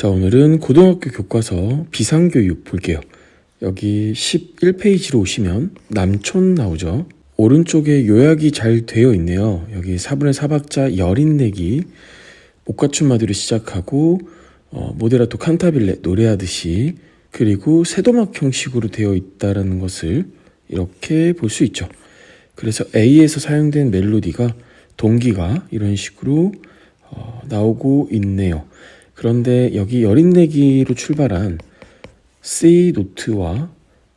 자, 오늘은 고등학교 교과서 비상교육 볼게요. 여기 11페이지로 오시면 남촌 나오죠. 오른쪽에 요약이 잘 되어 있네요. 여기 4분의 4박자 여린내기, 목가춤마디로 시작하고 모데라토 칸타빌레 노래하듯이, 그리고 세도막 형식으로 되어 있다는 것을 이렇게 볼 수 있죠. 그래서 A에서 사용된 멜로디가 동기가 이런 식으로 나오고 있네요. 그런데 여기 여린내기로 출발한 C 노트와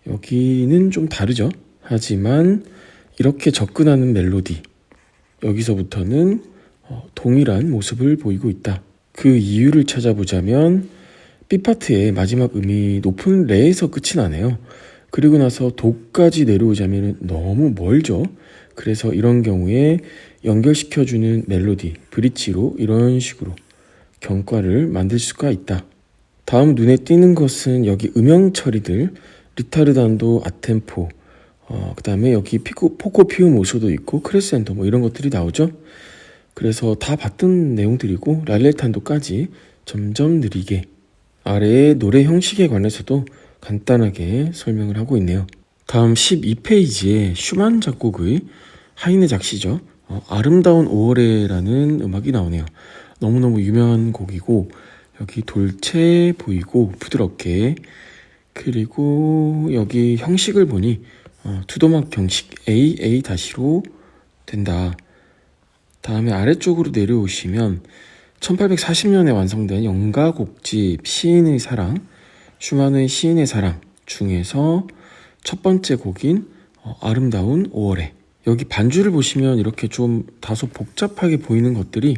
여기는 좀 다르죠. 하지만 이렇게 접근하는 멜로디, 여기서부터는 동일한 모습을 보이고 있다. 그 이유를 찾아보자면 B파트의 마지막 음이 높은 레에서 끝이 나네요. 그리고 나서 도까지 내려오자면 너무 멀죠. 그래서 이런 경우에 연결시켜주는 멜로디, 브릿지로 이런 식으로 경과를 만들 수가 있다. 다음 눈에 띄는 것은 여기 음영 처리들, 리타르단도, 아템포, 그 다음에 여기 포코 피움 오소도 있고 크레센도 뭐 이런 것들이 나오죠. 그래서 다 봤던 내용들이고 랄레탄도까지 점점 느리게, 아래의 노래 형식에 관해서도 간단하게 설명을 하고 있네요. 다음 12페이지에 슈만 작곡의 하이네 작시죠. 아름다운 5월에라는 음악이 나오네요. 너무너무 유명한 곡이고, 여기 돌체 보이고 부드럽게, 그리고 여기 형식을 보니 두도막 형식 A'-로 된다. 다음에 아래쪽으로 내려오시면 1840년에 완성된 연가곡집 시인의 사랑, 슈만의 시인의 사랑 중에서 첫 번째 곡인 아름다운 5월에, 여기 반주를 보시면 이렇게 좀 다소 복잡하게 보이는 것들이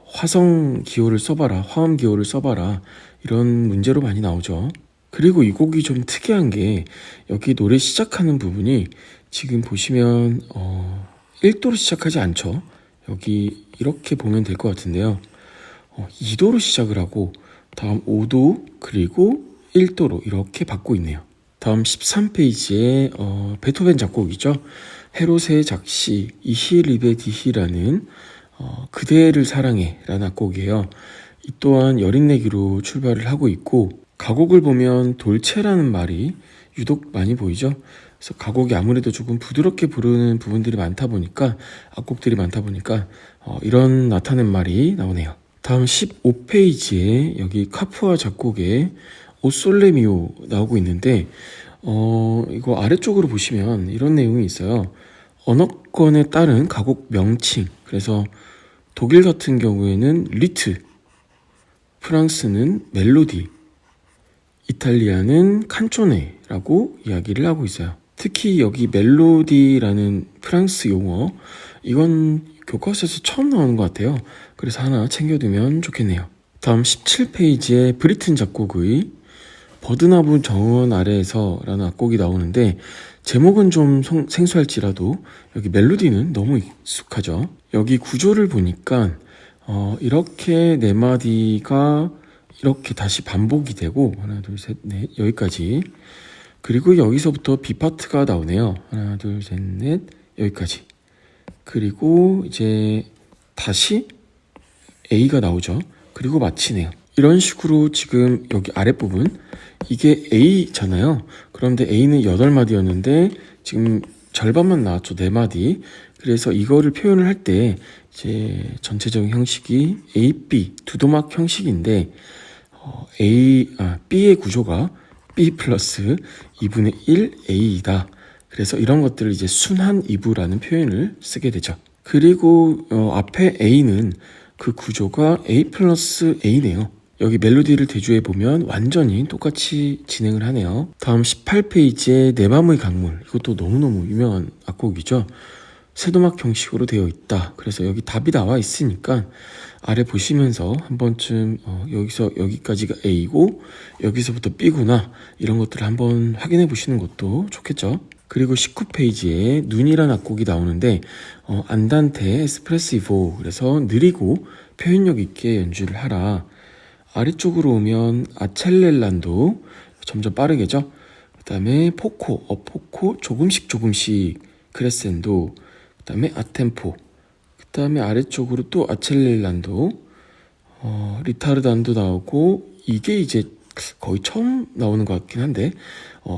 화성 기호를 써봐라, 화음 기호를 써봐라, 이런 문제로 많이 나오죠. 그리고 이 곡이 좀 특이한 게 여기 노래 시작하는 부분이 지금 보시면 1도로 시작하지 않죠. 여기 이렇게 보면 될 것 같은데요. 2도로 시작을 하고 다음 5도 그리고 1도로 이렇게 받고 있네요. 다음 13페이지에 베토벤 작곡이죠. 헤로세 작시 이히 리베디히라는 그대를 사랑해 라는 악곡이에요. 이 또한 여린내기로 출발을 하고 있고, 가곡을 보면 돌체라는 말이 유독 많이 보이죠. 그래서 가곡이 아무래도 조금 부드럽게 부르는 부분들이 많다 보니까, 악곡들이 많다 보니까 이런 나타낸 말이 나오네요. 다음 15페이지에 여기 카푸아 작곡의 오솔레미오 나오고 있는데, 이거 아래쪽으로 보시면 이런 내용이 있어요. 언어권에 따른 가곡 명칭, 그래서 독일 같은 경우에는 리트, 프랑스는 멜로디, 이탈리아는 칸초네라고 이야기를 하고 있어요. 특히 여기 멜로디라는 프랑스 용어, 이건 교과서에서 처음 나오는 것 같아요. 그래서 하나 챙겨두면 좋겠네요. 다음 17페이지에 브리튼 작곡의 버드나무 정원 아래에서 라는 악곡이 나오는데, 제목은 좀 생소할지라도 여기 멜로디는 너무 익숙하죠. 여기 구조를 보니까 이렇게 네 마디가 이렇게 다시 반복이 되고, 하나 둘 셋 넷 여기까지, 그리고 여기서부터 B파트가 나오네요. 하나 둘 셋 넷 여기까지, 그리고 이제 다시 A가 나오죠. 그리고 마치네요. 이런 식으로 지금 여기 아랫부분, 이게 A잖아요. 그런데 A는 8마디였는데 지금 절반만 나왔죠. 4마디. 그래서 이거를 표현을 할 때 이제 전체적인 형식이 A, B 두도막 형식인데, B의 구조가 B 플러스 2분의 1 A이다. 그래서 이런 것들을 이제 순한 2부라는 표현을 쓰게 되죠. 그리고 앞에 A는 그 구조가 A 플러스 A네요. 여기 멜로디를 대조해 보면 완전히 똑같이 진행을 하네요. 다음 18페이지에 내 맘의 강물, 이것도 너무너무 유명한 악곡이죠. 세도막 형식으로 되어 있다. 그래서 여기 답이 나와 있으니까 아래 보시면서 한 번쯤 여기서 여기까지가 A고 여기서부터 B구나, 이런 것들을 한번 확인해 보시는 것도 좋겠죠. 그리고 19페이지에 눈이란 악곡이 나오는데 안단테 에스프레시보, 그래서 느리고 표현력 있게 연주를 하라. 아래쪽으로 오면 아첼렐란도, 점점 빠르게죠. 그 다음에 포코 조금씩 크레센도, 그 다음에 아템포, 그 다음에 아래쪽으로 또 아첼렐란도, 리타르단도 나오고, 이게 이제 거의 처음 나오는 것 같긴 한데,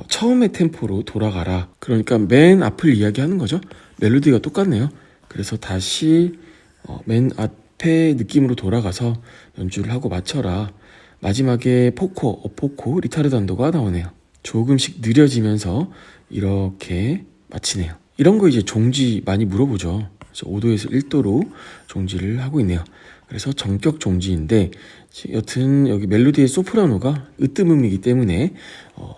처음의 템포로 돌아가라. 그러니까 맨 앞을 이야기하는 거죠. 멜로디가 똑같네요. 그래서 다시 맨 앞에 느낌으로 돌아가서 연주를 하고 맞춰라. 마지막에 포코, 리타르단도가 나오네요. 조금씩 느려지면서 이렇게 마치네요. 이런 거 이제 종지 많이 물어보죠. 그래서 5도에서 1도로 종지를 하고 있네요. 그래서 정격 종지인데, 여튼 여기 멜로디의 소프라노가 으뜸음이기 때문에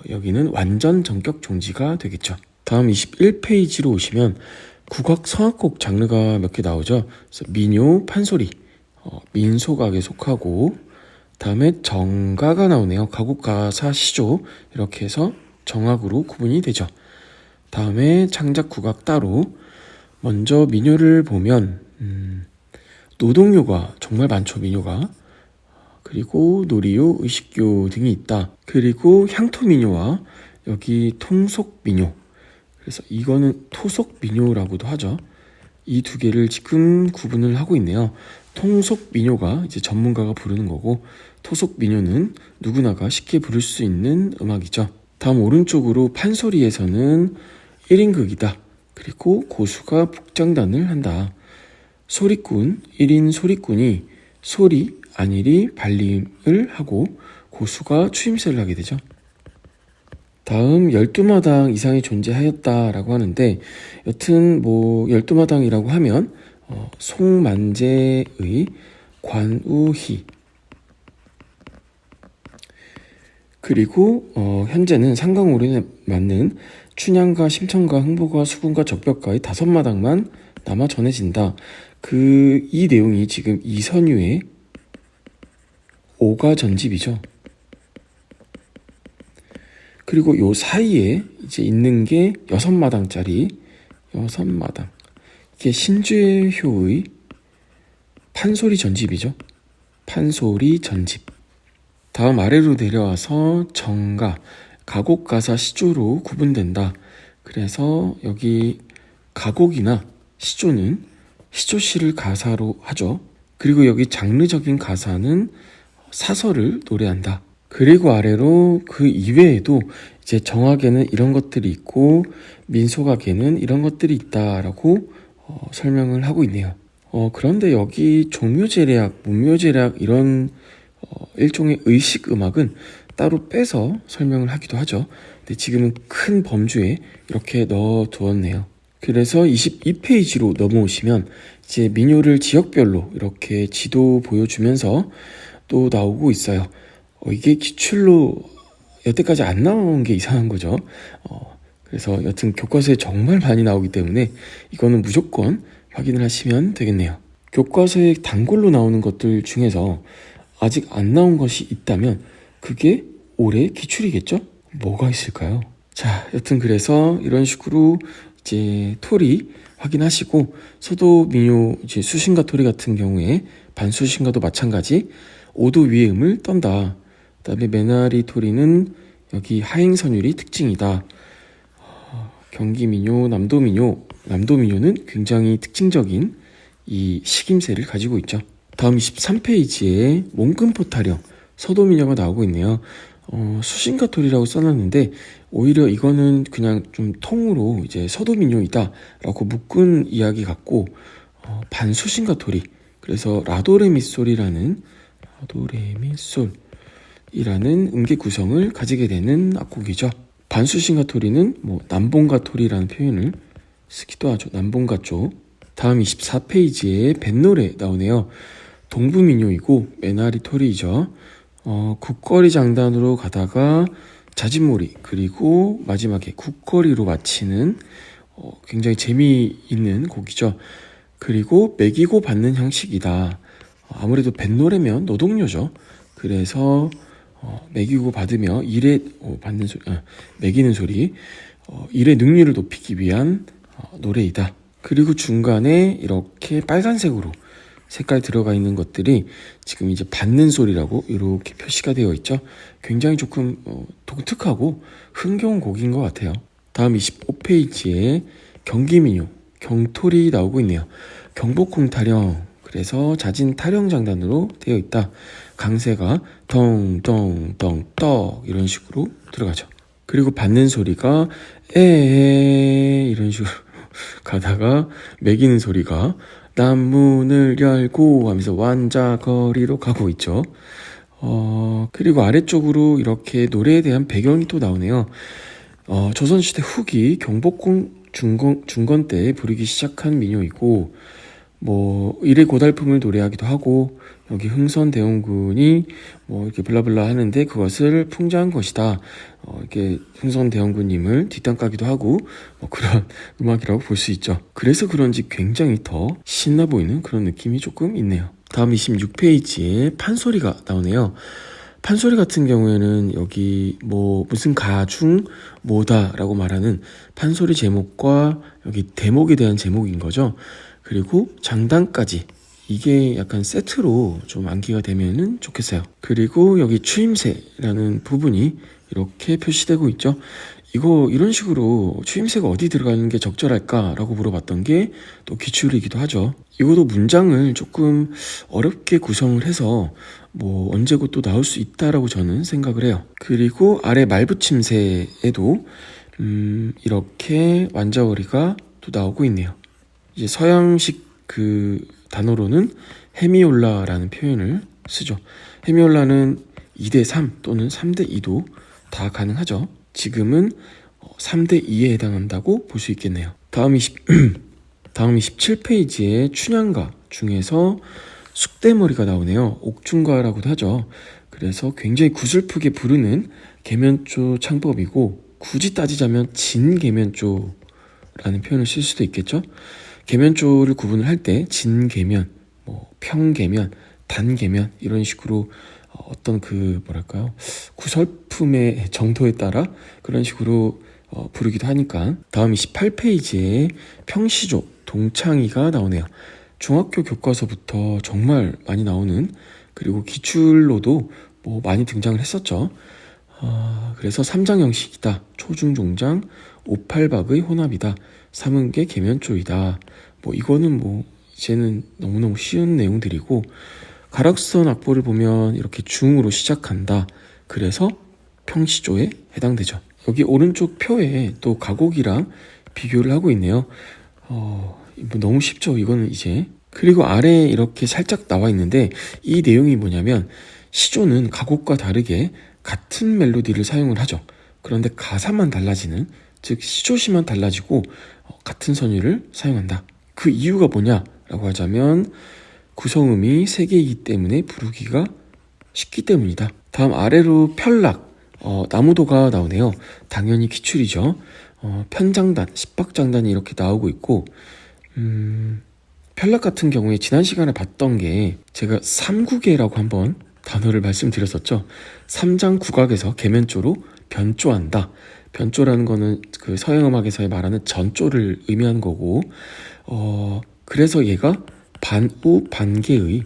여기는 완전 정격 종지가 되겠죠. 다음 21페이지로 오시면 국악 성악곡 장르가 몇 개 나오죠. 그래서 민요, 판소리, 민소각에 속하고, 다음에 정가가 나오네요. 가곡, 가사, 시조 이렇게 해서 정악으로 구분이 되죠. 다음에 창작, 국악 따로. 먼저 민요를 보면 노동요가 정말 많죠. 민요가. 그리고 놀이요, 의식요 등이 있다. 그리고 향토민요와 여기 통속민요, 그래서 이거는 토속민요라고도 하죠. 이 두 개를 지금 구분을 하고 있네요. 통속민요가 이제 전문가가 부르는 거고, 토속민요는 누구나가 쉽게 부를 수 있는 음악이죠. 다음 오른쪽으로 판소리에서는 1인극이다. 그리고 고수가 북장단을 한다. 소리꾼, 1인 소리꾼이 소리, 안일이 발림을 하고 고수가 추임새를 하게 되죠. 다음 12마당 이상이 존재하였다라고 하는데, 여튼 뭐 12마당이라고 하면 송만재의 관우희, 그리고 현재는 상강오륜에 맞는 춘향가, 심청가, 흥보가, 수군가, 적벽가의 5마당만 남아 전해진다. 이 내용이 지금 이선유의 오가 전집이죠. 그리고 요 사이에 이제 있는 게 6마당짜리 6마당. 이게 신죄효의 판소리 전집이죠. 판소리 전집. 다음 아래로 내려와서 정가, 가곡, 가사, 시조로 구분된다. 그래서 여기 가곡이나 시조는 시조시를 가사로 하죠. 그리고 여기 장르적인 가사는 사설을 노래한다. 그리고 아래로 그 이외에도 이제 정악에는 이런 것들이 있고 민속악에는 이런 것들이 있다라고 설명을 하고 있네요. 그런데 여기 종묘제례악, 문묘제례악 이런 일종의 의식 음악은 따로 빼서 설명을 하기도 하죠. 근데 지금은 큰 범주에 이렇게 넣어 두었네요. 그래서 22페이지로 넘어오시면 이제 민요를 지역별로 이렇게 지도 보여주면서 또 나오고 있어요. 이게 기출로 여태까지 안 나온 게 이상한 거죠. 그래서 여튼 교과서에 정말 많이 나오기 때문에 이거는 무조건 확인을 하시면 되겠네요. 교과서에 단골로 나오는 것들 중에서 아직 안 나온 것이 있다면 그게 올해 기출이겠죠? 뭐가 있을까요? 자, 여튼 그래서 이런 식으로 이제 토리 확인하시고, 소도 민요 이제 수신가 토리 같은 경우에 반수신가도 마찬가지 5도 위의 음을 떤다. 그다음에 메나리 토리는 여기 하행선율이 특징이다. 경기민요, 남도민요는 굉장히 특징적인 이 식임새를 가지고 있죠. 다음 23페이지에 몽금포 타령, 서도민요가 나오고 있네요. 수신가 토리라고 써놨는데 오히려 이거는 그냥 좀 통으로 이제 서도민요이다 라고 묶은 이야기 같고, 반수신가 토리, 그래서 라도레미솔이라는 음계 구성을 가지게 되는 악곡이죠. 반수신가 토리는 뭐 남봉가 토리라는 표현을 쓰기도 하죠. 남봉가 쪽. 다음 24페이지에 뱃노래 나오네요. 동부민요이고 메나리 토리이죠. 국거리 장단으로 가다가 자진몰이, 그리고 마지막에 국거리로 마치는 굉장히 재미있는 곡이죠. 그리고 매기고 받는 형식이다. 아무래도 뱃노래면 노동요죠. 그래서 매기고 받으며 매기는 소리, 일의 능률을 높이기 위한 노래이다. 그리고 중간에 이렇게 빨간색으로 색깔 들어가 있는 것들이 지금 이제 받는 소리라고 이렇게 표시가 되어 있죠. 굉장히 조금 독특하고 흥겨운 곡인 것 같아요. 다음 25페이지에 경기민요, 경토리 나오고 있네요. 경복궁 타령, 그래서 자진 타령 장단으로 되어 있다. 강세가 덩덩덩 떡 이런 식으로 들어가죠. 그리고 받는 소리가 에 이런 식으로 가다가 매기는 소리가 남문을 열고 하면서 완자거리로 가고 있죠. 그리고 아래쪽으로 이렇게 노래에 대한 배경이 또 나오네요. 조선시대 후기 경복궁 중건 때 부르기 시작한 민요이고, 뭐 일의 고달픔을 노래하기도 하고, 여기 흥선대원군이 뭐 이렇게 블라블라 하는데 그것을 풍자한 것이다. 이렇게 흥선대원군님을 뒷담 까기도 하고, 뭐 그런 음악이라고 볼 수 있죠. 그래서 그런지 굉장히 더 신나 보이는 그런 느낌이 조금 있네요. 다음 26페이지에 판소리가 나오네요. 판소리 같은 경우에는 여기 뭐 무슨 가중 뭐다라고 말하는 판소리 제목과 여기 대목에 대한 제목인 거죠. 그리고 장단까지 이게 약간 세트로 좀 암기가 되면은 좋겠어요. 그리고 여기 추임새라는 부분이 이렇게 표시되고 있죠. 이거 이런 식으로 추임새가 어디 들어가는 게 적절할까라고 물어봤던 게 또 기출이기도 하죠. 이것도 문장을 조금 어렵게 구성을 해서 뭐 언제고 또 나올 수 있다라고 저는 생각을 해요. 그리고 아래 말붙임새에도 이렇게 완자어리가 또 나오고 있네요. 이제 서양식 그 단어로는 헤미올라라는 표현을 쓰죠. 헤미올라는 2대3 또는 3대2도 다 가능하죠. 지금은 3대2에 해당한다고 볼 수 있겠네요. 다음 27페이지에 춘향가 중에서 쑥대머리가 나오네요. 옥중가라고도 하죠. 그래서 굉장히 구슬프게 부르는 계면조 창법이고, 굳이 따지자면 진계면조라는 표현을 쓸 수도 있겠죠. 계면조를 구분을 할 때 진계면, 뭐 평계면, 단계면 이런 식으로 어떤 그 뭐랄까요, 구설품의 정도에 따라 그런 식으로 부르기도 하니까. 다음 28페이지에 평시조 동창이가 나오네요. 중학교 교과서부터 정말 많이 나오는, 그리고 기출로도 뭐 많이 등장을 했었죠. 그래서 3장 형식이다. 초중종장 5,8박의 혼합이다. 삼은계 계면조이다. 뭐 이거는 뭐 이제는 너무너무 쉬운 내용들이고, 가락선 악보를 보면 이렇게 중으로 시작한다. 그래서 평시조에 해당되죠. 여기 오른쪽 표에 또 가곡이랑 비교를 하고 있네요. 너무 쉽죠, 이거는 이제. 그리고 아래에 이렇게 살짝 나와 있는데, 이 내용이 뭐냐면 시조는 가곡과 다르게 같은 멜로디를 사용을 하죠. 그런데 가사만 달라지는, 즉 시조시만 달라지고 같은 선율을 사용한다. 그 이유가 뭐냐라고 하자면 구성음이 3개이기 때문에 부르기가 쉽기 때문이다. 다음 아래로 편락, 나무도가 나오네요. 당연히 기출이죠. 편장단, 십박장단이 이렇게 나오고 있고, 편락 같은 경우에 지난 시간에 봤던 게 제가 삼국계라고 한번 단어를 말씀드렸었죠. 3장 국악에서 계면조로 변조한다. 변조라는 거는 그 서양음악에서 말하는 전조를 의미하는 거고, 그래서 얘가 반우 반계의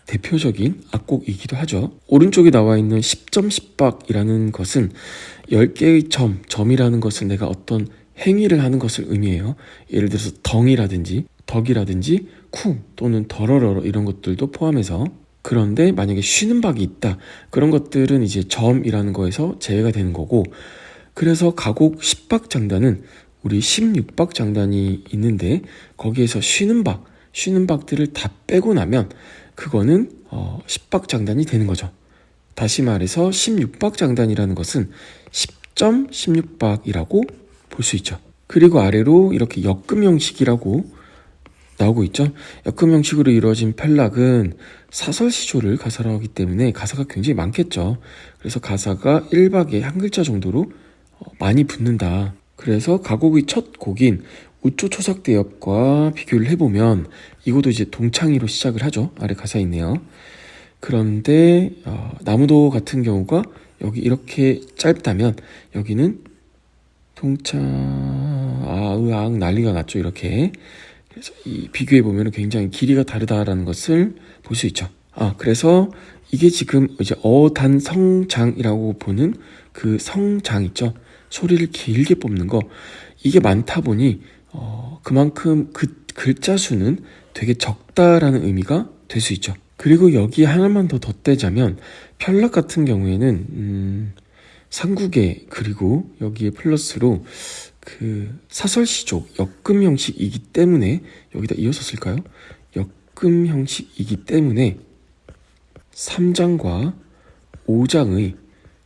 대표적인 악곡이기도 하죠. 오른쪽에 나와 있는 10점 10박이라는 것은 10개의 점이라는 것은 내가 어떤 행위를 하는 것을 의미해요. 예를 들어서 덩이라든지 덕이라든지 쿵 또는 더러러 이런 것들도 포함해서. 그런데 만약에 쉬는 박이 있다, 그런 것들은 이제 점이라는 거에서 제외가 되는 거고, 그래서 가곡 10박 장단은 우리 16박 장단이 있는데 거기에서 쉬는 박들을 다 빼고 나면 그거는 10박 장단이 되는 거죠. 다시 말해서 16박 장단이라는 것은 10점 16박이라고 볼 수 있죠. 그리고 아래로 이렇게 역금 형식이라고 나오고 있죠. 역금 형식으로 이루어진 편락은 사설시조를 가사로 하기 때문에 가사가 굉장히 많겠죠. 그래서 가사가 1박에 한 글자 정도로 많이 붙는다. 그래서 가곡의 첫 곡인 우초초삭대엽과 비교를 해보면 이것도 이제 동창이로 시작을 하죠. 아래 가사에 있네요. 그런데 나무도 같은 경우가 여기 이렇게 짧다면 여기는 동창 으악 난리가 났죠. 이렇게. 그래서 이 비교해보면 굉장히 길이가 다르다라는 것을 볼 수 있죠. 그래서 이게 지금 이제 어단성장이라고 보는 그 성장 있죠. 소리를 길게 뽑는 거, 이게 많다 보니 그만큼 그 글자 수는 되게 적다라는 의미가 될 수 있죠. 그리고 여기 하나만 더 덧대자면 편락 같은 경우에는 삼국에 그리고 여기에 플러스로 그 사설시족 역금 형식이기 때문에 여기다 이어서 쓸까요? 역금 형식이기 때문에 3장과 5장의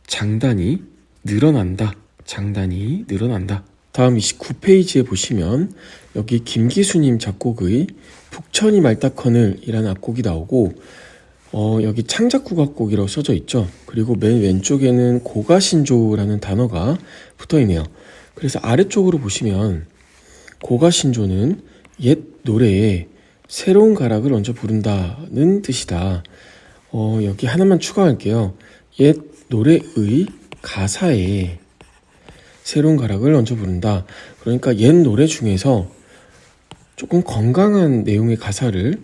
장단이 늘어난다. 장단이 늘어난다. 다음 29페이지에 보시면 여기 김기수님 작곡의 북천이 말다커늘 이라는 악곡이 나오고 여기 창작국악곡이라고 써져 있죠. 그리고 맨 왼쪽에는 고가신조라는 단어가 붙어 있네요. 그래서 아래쪽으로 보시면 고가신조는 옛 노래에 새로운 가락을 얹어 부른다는 뜻이다. 여기 하나만 추가할게요. 옛 노래의 가사에 새로운 가락을 얹어 부른다. 그러니까 옛 노래 중에서 조금 건강한 내용의 가사를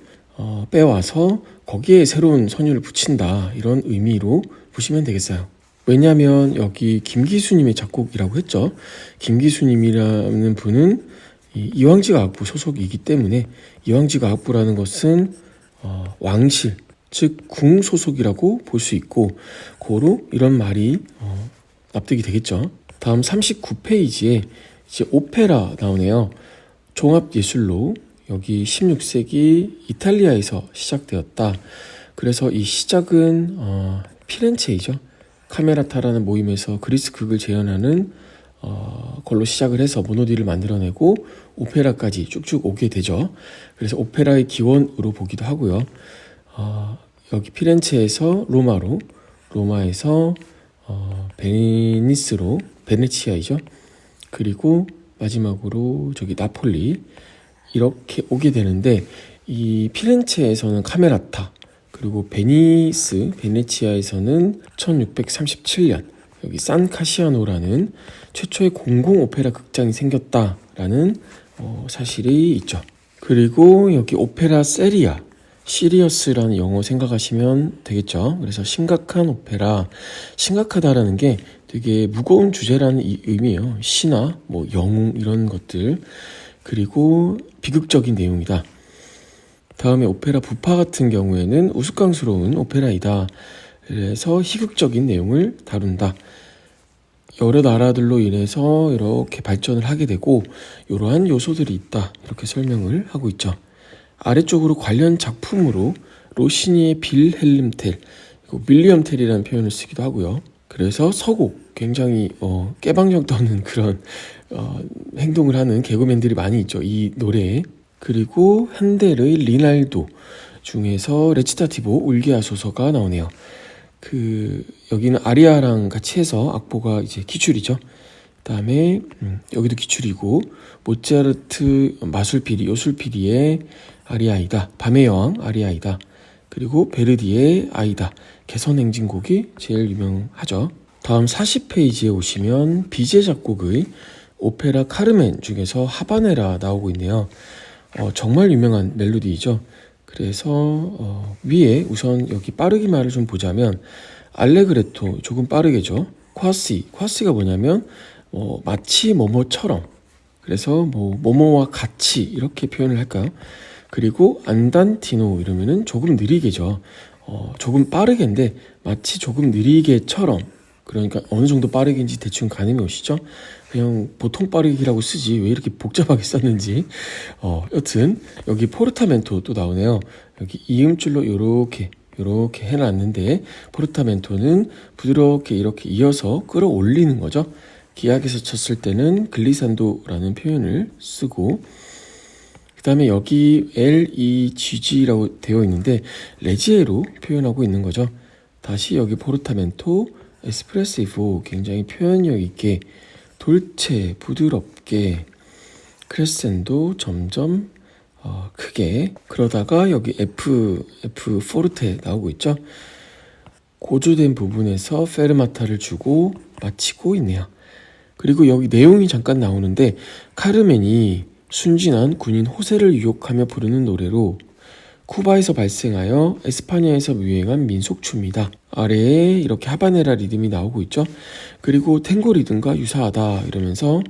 빼와서 거기에 새로운 선율을 붙인다. 이런 의미로 보시면 되겠어요. 왜냐하면 여기 김기수님의 작곡이라고 했죠. 김기수님이라는 분은 이황지가악부 소속이기 때문에 이황지가악부라는 것은 왕실, 즉 궁 소속이라고 볼 수 있고 고로 이런 말이 납득이 되겠죠. 다음 39페이지에 이제 오페라 나오네요. 종합예술로 여기 16세기 이탈리아에서 시작되었다. 그래서 이 시작은 피렌체이죠. 카메라타라는 모임에서 그리스 극을 재현하는 걸로 시작을 해서 모노디를 만들어내고 오페라까지 쭉쭉 오게 되죠. 그래서 오페라의 기원으로 보기도 하고요. 여기 피렌체에서 로마로, 로마에서 베니스로, 베네치아이죠. 그리고 마지막으로 저기 나폴리 이렇게 오게 되는데 이 피렌체에서는 카메라타, 그리고 베니스, 베네치아에서는 1637년 여기 산 카시아노라는 최초의 공공 오페라 극장이 생겼다라는 사실이 있죠. 그리고 여기 오페라 세리아, 시리어스라는 영어 생각하시면 되겠죠. 그래서 심각한 오페라, 심각하다라는 게 되게 무거운 주제라는 의미예요. 시나 뭐 영웅 이런 것들, 그리고 비극적인 내용이다. 다음에 오페라 부파 같은 경우에는 우스꽝스러운 오페라이다. 그래서 희극적인 내용을 다룬다. 여러 나라들로 인해서 이렇게 발전을 하게 되고 이러한 요소들이 있다. 이렇게 설명을 하고 있죠. 아래쪽으로 관련 작품으로 로시니의 빌헬름 텔, 윌리엄 텔이라는 표현을 쓰기도 하고요. 그래서 서곡, 굉장히 깨방정 떠는 그런 행동을 하는 개그맨들이 많이 있죠. 이 노래에. 그리고 핸델의 리날도 중에서 레치타티보 울게하소서가 나오네요. 여기는 아리아랑 같이 해서 악보가 이제 기출이죠. 그다음에 여기도 기출이고 모차르트 마술피리, 요술피리의 아리아이다. 밤의 여왕 아리아이다. 그리고 베르디의 아이다. 개선행진곡이 제일 유명하죠. 다음 40페이지에 오시면 비제 작곡의 오페라 카르멘 중에서 하바네라 나오고 있네요. 정말 유명한 멜로디이죠. 그래서 위에 우선 여기 빠르기 말을 좀 보자면 알레그레토 조금 빠르게죠. 콰시가 뭐냐면 마치 뭐뭐처럼, 그래서 뭐뭐와 같이 이렇게 표현을 할까요? 그리고 안단티노 이러면은 조금 느리게죠. 조금 빠르게인데 마치 조금 느리게처럼, 그러니까 어느 정도 빠르게인지 대충 가늠이 오시죠? 그냥 보통 빠르기라고 쓰지 왜 이렇게 복잡하게 썼는지. 여튼 여기 포르타멘토 또 나오네요. 여기 이음줄로 요렇게 해놨는데 포르타멘토는 부드럽게 이렇게 이어서 끌어올리는 거죠. 기악에서 쳤을 때는 글리산도라는 표현을 쓰고, 그 다음에 여기 LEGG라고 되어 있는데 레지에로 표현하고 있는 거죠. 다시 여기 포르타멘토, 에스프레시보 굉장히 표현력 있게, 돌체 부드럽게, 크레센도 점점 크게, 그러다가 여기 F 포르테 나오고 있죠. 고조된 부분에서 페르마타를 주고 마치고 있네요. 그리고 여기 내용이 잠깐 나오는데 카르멘이 순진한 군인 호세를 유혹하며 부르는 노래로 쿠바에서 발생하여 에스파냐에서 유행한 민속춤이다. 아래에 이렇게 하바네라 리듬이 나오고 있죠. 그리고 탱고 리듬과 유사하다 이러면서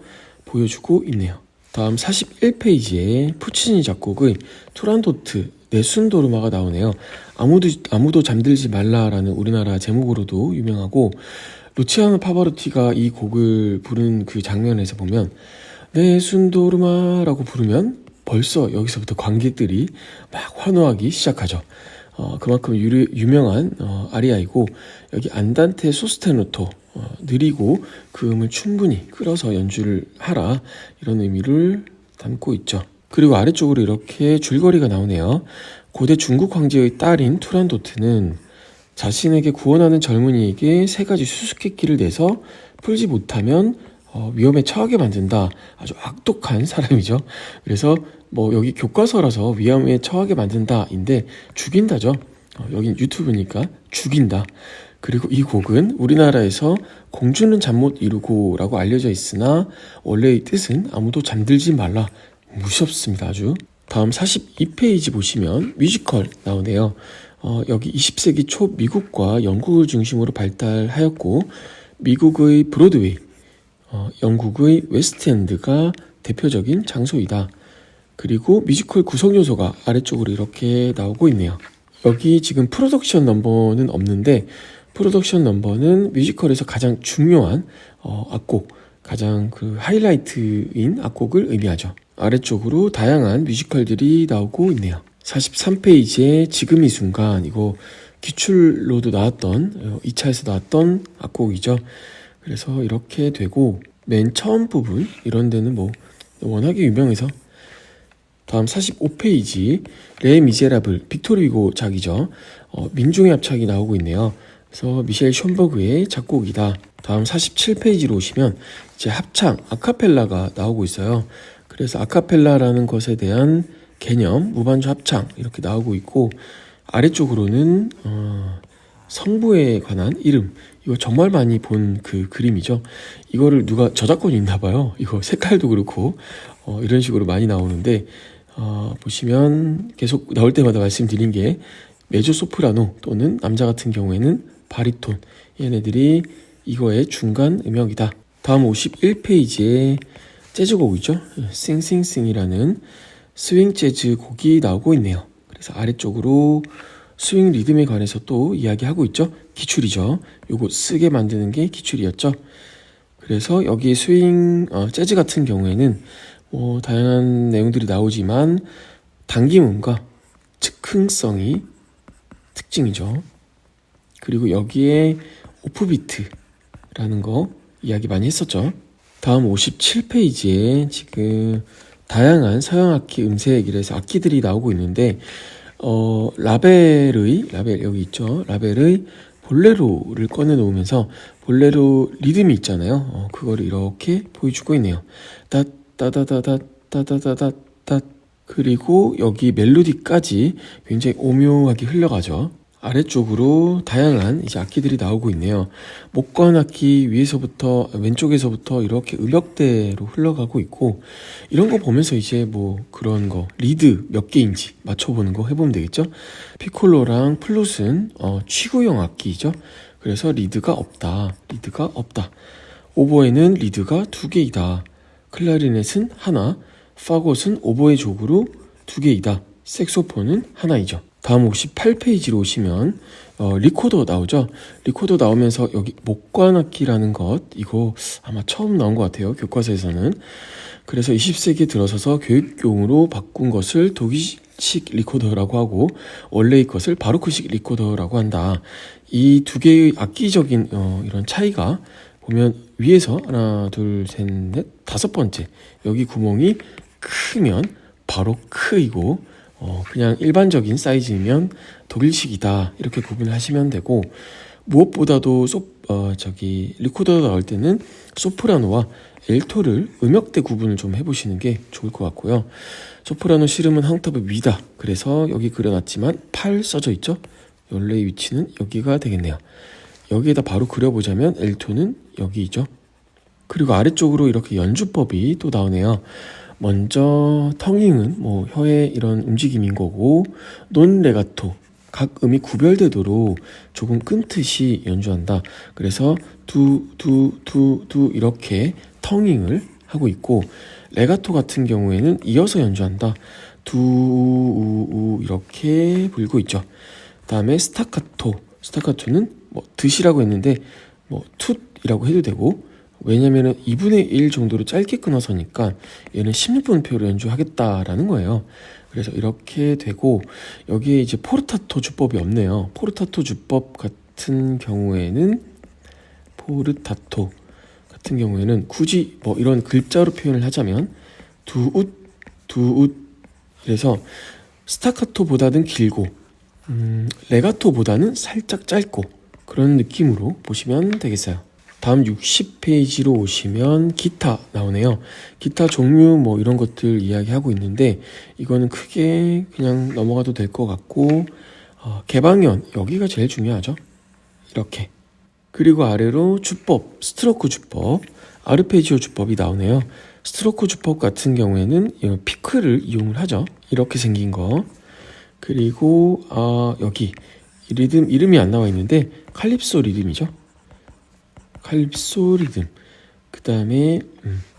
보여주고 있네요. 다음 41페이지에 푸치니 작곡의 투란도트 네순도르마가 나오네요. 아무도 잠들지 말라라는 우리나라 제목으로도 유명하고, 루치아노 파바로티가 이 곡을 부른 그 장면에서 보면 네순도르마라고 부르면 벌써 여기서부터 관객들이 막 환호하기 시작하죠. 그만큼 유명한 아리아이고, 여기 안단테 소스테노토, 느리고 그 음을 충분히 끌어서 연주를 하라, 이런 의미를 담고 있죠. 그리고 아래쪽으로 이렇게 줄거리가 나오네요. 고대 중국 황제의 딸인 투란도트는 자신에게 구원하는 젊은이에게 3가지 수수께끼를 내서 풀지 못하면 위험에 처하게 만든다. 아주 악독한 사람이죠. 그래서 여기 교과서라서 위험에 처하게 만든다인데 죽인다죠. 여긴 유튜브니까 죽인다. 그리고 이 곡은 우리나라에서 공주는 잠 못 이루고 라고 알려져 있으나 원래의 뜻은 아무도 잠들지 말라. 무섭습니다, 아주. 다음 42페이지 보시면 뮤지컬 나오네요. 여기 20세기 초 미국과 영국을 중심으로 발달하였고, 미국의 브로드웨이, 영국의 웨스트엔드가 대표적인 장소이다. 그리고 뮤지컬 구성 요소가 아래쪽으로 이렇게 나오고 있네요. 여기 지금 프로덕션 넘버는 없는데, 프로덕션 넘버는 뮤지컬에서 가장 중요한 악곡, 가장 그 하이라이트인 악곡을 의미하죠. 아래쪽으로 다양한 뮤지컬들이 나오고 있네요. 43페이지에 지금 이 순간, 이거 기출로도 나왔던 2차에서 나왔던 악곡이죠. 그래서 이렇게 되고, 맨 처음 부분 이런 데는 워낙에 유명해서. 다음 45페이지 레 미제라블 빅토르 위고 작이죠. 민중의 합창이 나오고 있네요. 그래서 미셸 숀버그의 작곡이다. 다음 47페이지로 오시면 이제 합창 아카펠라가 나오고 있어요. 그래서 아카펠라라는 것에 대한 개념, 무반주 합창 이렇게 나오고 있고, 아래쪽으로는 성부에 관한 이름, 이거 정말 많이 본 그 그림이죠. 이거를 누가 저작권이 있나 봐요. 이거 색깔도 그렇고 이런 식으로 많이 나오는데, 보시면 계속 나올 때마다 말씀드린 게 메조소프라노 또는 남자 같은 경우에는 바리톤, 얘네들이 이거의 중간 음역이다. 다음 51페이지에 재즈곡이죠. 싱싱싱이라는 스윙 재즈 곡이 나오고 있네요. 그래서 아래쪽으로 스윙 리듬에 관해서 또 이야기하고 있죠. 기출이죠. 요거 쓰게 만드는 게 기출이었죠. 그래서 여기 스윙 재즈 같은 경우에는 다양한 내용들이 나오지만 당김음과 즉흥성이 특징이죠. 그리고 여기에 오프비트라는 거 이야기 많이 했었죠. 다음 57페이지에 지금 다양한 서양악기 음색이라서 악기들이 나오고 있는데, 라벨 여기 있죠. 라벨의 볼레로를 꺼내 놓으면서 볼레로 리듬이 있잖아요. 그거를 이렇게 보여주고 있네요. 따따다다다다다다다. 그리고 여기 멜로디까지 굉장히 오묘하게 흘러가죠. 아래쪽으로 다양한 이제 악기들이 나오고 있네요. 목관 악기 왼쪽에서부터 이렇게 음역대로 흘러가고 있고, 이런 거 보면서 이제 그런 거 리드 몇 개인지 맞춰보는 거 해보면 되겠죠. 피콜로랑 플룻은 취구형 악기이죠. 그래서 리드가 없다. 오보에는 리드가 2개이다. 클라리넷은 하나, 파곶은 오보에 족으로 2개이다. 색소폰은 하나이죠. 다음 58페이지로 오시면 리코더 나오죠. 리코더 나오면서 여기 목관악기라는 것, 이거 아마 처음 나온 것 같아요, 교과서에서는. 그래서 20세기에 들어서서 교육용으로 바꾼 것을 독일식 리코더라고 하고, 원래의 것을 바로크식 리코더라고 한다. 이 두 개의 악기적인 이런 차이가 보면 위에서 하나, 둘, 셋, 넷, 5번째 여기 구멍이 크면 바로크이고, 그냥 일반적인 사이즈이면 독일식이다, 이렇게 구분을 하시면 되고, 무엇보다도 리코더 나올 때는 소프라노와 엘토를 음역대 구분을 좀 해보시는 게 좋을 것 같고요. 소프라노 실음은 한 옥타브 위다. 그래서 여기 그려놨지만 8 써져 있죠. 원래의 위치는 여기가 되겠네요. 여기에다 바로 그려보자면 엘토는 여기죠. 그리고 아래쪽으로 이렇게 연주법이 또 나오네요. 먼저 텅잉은 혀의 이런 움직임인 거고, 논레가토, 각 음이 구별되도록 조금 끊듯이 연주한다. 그래서 두 이렇게 텅잉을 하고 있고, 레가토 같은 경우에는 이어서 연주한다. 두, 우, 우 이렇게 불고 있죠. 다음에 스타카토는 뭐 드시라고 했는데 뭐 툭이라고 해도 되고, 왜냐면은 2분의 1 정도로 짧게 끊어서니까 얘는 16분표로 연주하겠다라는 거예요. 그래서 이렇게 되고, 여기에 이제 포르타토 주법이 없네요. 포르타토 주법 같은 경우에는 굳이 뭐 이런 글자로 표현을 하자면 두웃 그래서 스타카토보다는 길고 레가토보다는 살짝 짧고 그런 느낌으로 보시면 되겠어요. 다음 60페이지로 오시면 기타 나오네요. 기타 종류 뭐 이런 것들 이야기하고 있는데 이거는 크게 그냥 넘어가도 될 것 같고, 개방현 여기가 제일 중요하죠. 이렇게. 그리고 아래로 주법, 스트로크 주법, 아르페지오 주법이 나오네요. 스트로크 주법 같은 경우에는 피크를 이용을 하죠. 이렇게 생긴 거. 그리고 여기 리듬 이름이 안 나와 있는데 칼립소 리듬이죠. 칼립소 리듬. 그 다음에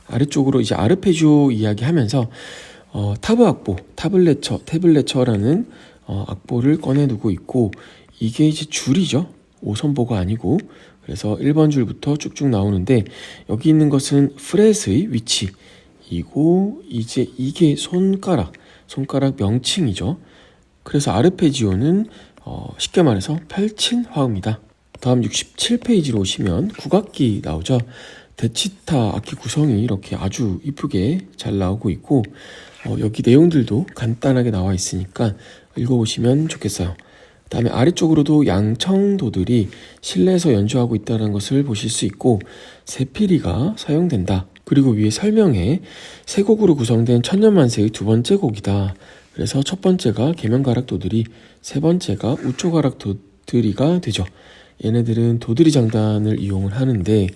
아래쪽으로 이제 아르페지오 이야기하면서 타브 악보, 태블레처라는 악보를 꺼내두고 있고, 이게 이제 줄이죠. 5선보가 아니고, 그래서 1번 줄부터 쭉쭉 나오는데 여기 있는 것은 프렛의 위치이고, 이제 이게 손가락 명칭이죠. 그래서 아르페지오는 쉽게 말해서 펼친 화음이다. 다음 67페이지로 오시면 국악기 나오죠. 데치타 악기 구성이 이렇게 아주 이쁘게 잘 나오고 있고, 여기 내용들도 간단하게 나와 있으니까 읽어보시면 좋겠어요. 다음에 아래쪽으로도 양청도들이 실내에서 연주하고 있다는 것을 보실 수 있고, 세피리가 사용된다. 그리고 위에 설명에 세 곡으로 구성된 천년만세의 두 번째 곡이다. 그래서 첫 번째가 계면가락도들이, 세 번째가 우초가락도들이가 되죠. 얘네들은 도드리 장단을 이용을 하는데,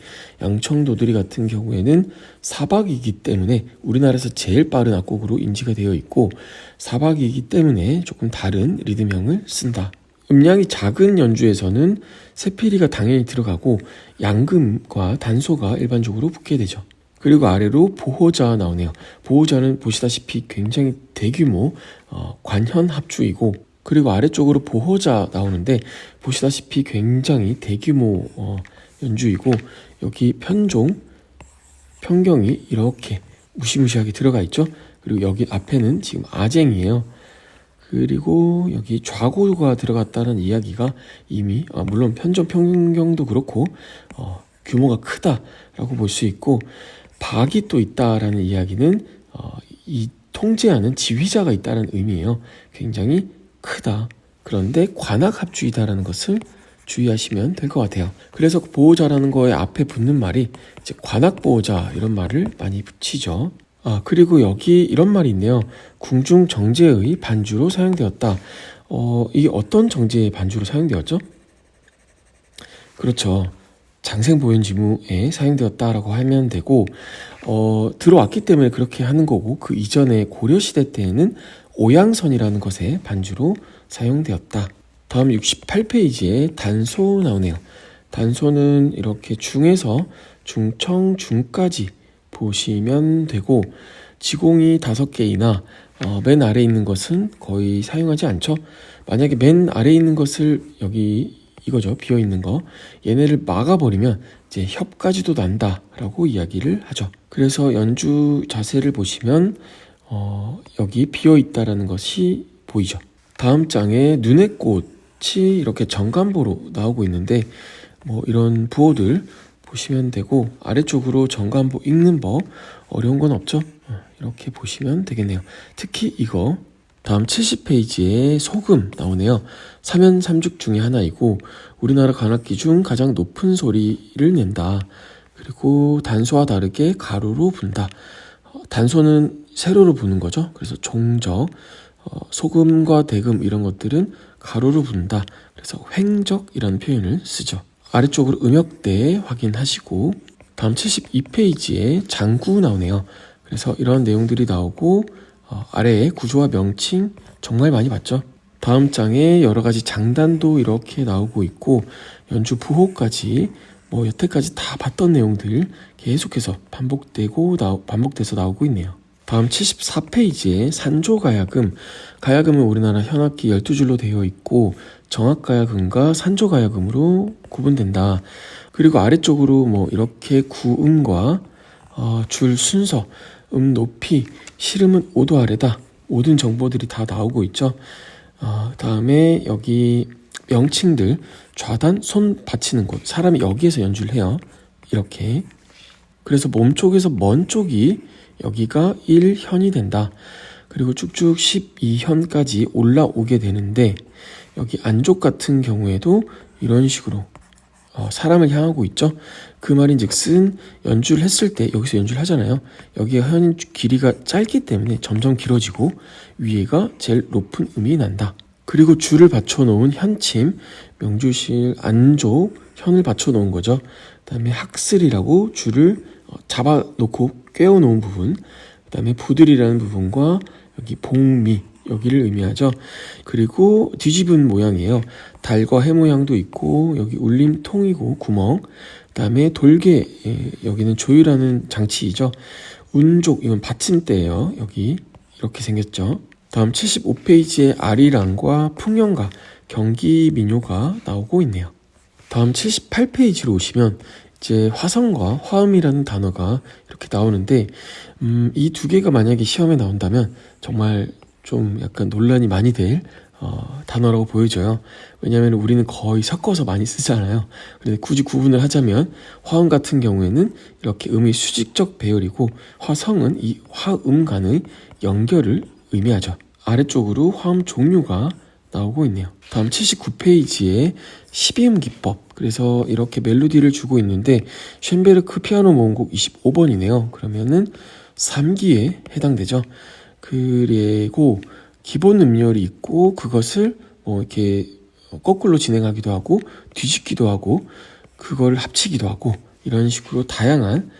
양청도드리 같은 경우에는 사박이기 때문에 우리나라에서 제일 빠른 악곡으로 인지가 되어 있고, 사박이기 때문에 조금 다른 리듬형을 쓴다. 음량이 작은 연주에서는 세피리가 당연히 들어가고 양금과 단소가 일반적으로 붙게 되죠. 그리고 아래로 보호자 나오네요. 보호자는 보시다시피 굉장히 대규모 관현 합주이고, 그리고 아래쪽으로 보호자 나오는데 보시다시피 굉장히 대규모 연주이고, 여기 편경이 이렇게 무시무시하게 들어가 있죠. 그리고 여기 앞에는 지금 아쟁이에요. 그리고 여기 좌고가 들어갔다는 이야기가 이미 물론 편경도 그렇고 규모가 크다라고 볼 수 있고, 박이 또 있다라는 이야기는 이 통제하는 지휘자가 있다는 의미예요. 굉장히 크다. 그런데 관악합주이다라는 것을 주의하시면 될 것 같아요. 그래서 보호자라는 거에 앞에 붙는 말이 이제 관악보호자 이런 말을 많이 붙이죠. 그리고 여기 이런 말이 있네요. 궁중 정제의 반주로 사용되었다. 이게 어떤 정제의 반주로 사용되었죠? 그렇죠. 장생보현지무에 사용되었다라고 하면 되고, 들어왔기 때문에 그렇게 하는 거고, 그 이전에 고려시대 때에는 오양선이라는 것의 반주로 사용되었다. 다음 68페이지에 단소 나오네요. 단소는 이렇게 중에서 중청, 중까지 보시면 되고, 지공이 5개이나 맨 아래에 있는 것은 거의 사용하지 않죠. 만약에 맨 아래에 있는 것을 여기 이거죠, 비어있는 거, 얘네를 막아버리면 이제 협까지도 난다라고 이야기를 하죠. 그래서 연주 자세를 보시면 여기 비어있다라는 것이 보이죠. 다음 장에 눈의 꽃이 이렇게 정간보로 나오고 있는데, 뭐 이런 부호들 보시면 되고, 아래쪽으로 정간보 읽는 법 어려운 건 없죠. 이렇게 보시면 되겠네요. 특히 이거 다음 70페이지에 소금 나오네요. 삼연삼죽 중에 하나이고 우리나라 관악기 중 가장 높은 소리를 낸다. 그리고 단소와 다르게 가로로 분다. 단소는 세로로 부는 거죠. 그래서 종적, 소금과 대금 이런 것들은 가로로 분다. 그래서 횡적이라는 표현을 쓰죠. 아래쪽으로 음역대 확인하시고, 다음 72페이지에 장구 나오네요. 그래서 이런 내용들이 나오고, 아래에 구조와 명칭 정말 많이 봤죠. 다음 장에 여러 가지 장단도 이렇게 나오고 있고, 연주 부호까지 뭐 여태까지 다 봤던 내용들 계속해서 반복돼서 나오고 있네요. 다음 74페이지에 산조가야금. 가야금은 우리나라 현악기 12줄로 되어 있고 정악가야금과 산조가야금으로 구분된다. 그리고 아래쪽으로 뭐 이렇게 구음과 줄 순서, 높이, 실음은 5도 아래다. 모든 정보들이 다 나오고 있죠. 다음에 여기 명칭들, 좌단, 손 받치는 곳. 사람이 여기에서 연주를 해요. 이렇게. 그래서 몸 쪽에서 먼 쪽이 여기가 1현이 된다. 그리고 쭉쭉 12현까지 올라오게 되는데 여기 안쪽 같은 경우에도 이런 식으로 사람을 향하고 있죠. 그 말인즉슨 연주를 했을 때 여기서 연주를 하잖아요. 여기가 현 길이가 짧기 때문에 점점 길어지고 위에가 제일 높은 음이 난다. 그리고 줄을 받쳐놓은 현침, 명주실, 안조, 현을 받쳐놓은 거죠. 그 다음에 학슬이라고 줄을 잡아놓고 꿰어놓은 부분, 그 다음에 부들이라는 부분과 여기 복미, 여기를 의미하죠. 그리고 뒤집은 모양이에요. 달과 해 모양도 있고 여기 울림통이고 구멍, 그 다음에 돌개, 여기는 조율하는 장치이죠. 운족, 이건 받침대예요. 여기 이렇게 생겼죠. 다음 75페이지에 아리랑과 풍년가, 경기민요가 나오고 있네요. 다음 78페이지로 오시면 이제 화성과 화음이라는 단어가 이렇게 나오는데 이 두 개가 만약에 시험에 나온다면 정말 좀 약간 논란이 많이 될 단어라고 보여져요. 왜냐하면 우리는 거의 섞어서 많이 쓰잖아요. 그런데 굳이 구분을 하자면 화음 같은 경우에는 이렇게 음의 수직적 배열이고 화성은 이 화음 간의 연결을 의미하죠. 아래쪽으로 화음 종류가 나오고 있네요. 다음 79페이지에 12음 기법. 그래서 이렇게 멜로디를 주고 있는데 쉔베르크 피아노 모음곡 25번이네요. 그러면은 3기에 해당되죠. 그리고 기본 음열이 있고 그것을 뭐 이렇게 거꾸로 진행하기도 하고 뒤집기도 하고 그걸 합치기도 하고 이런 식으로 다양한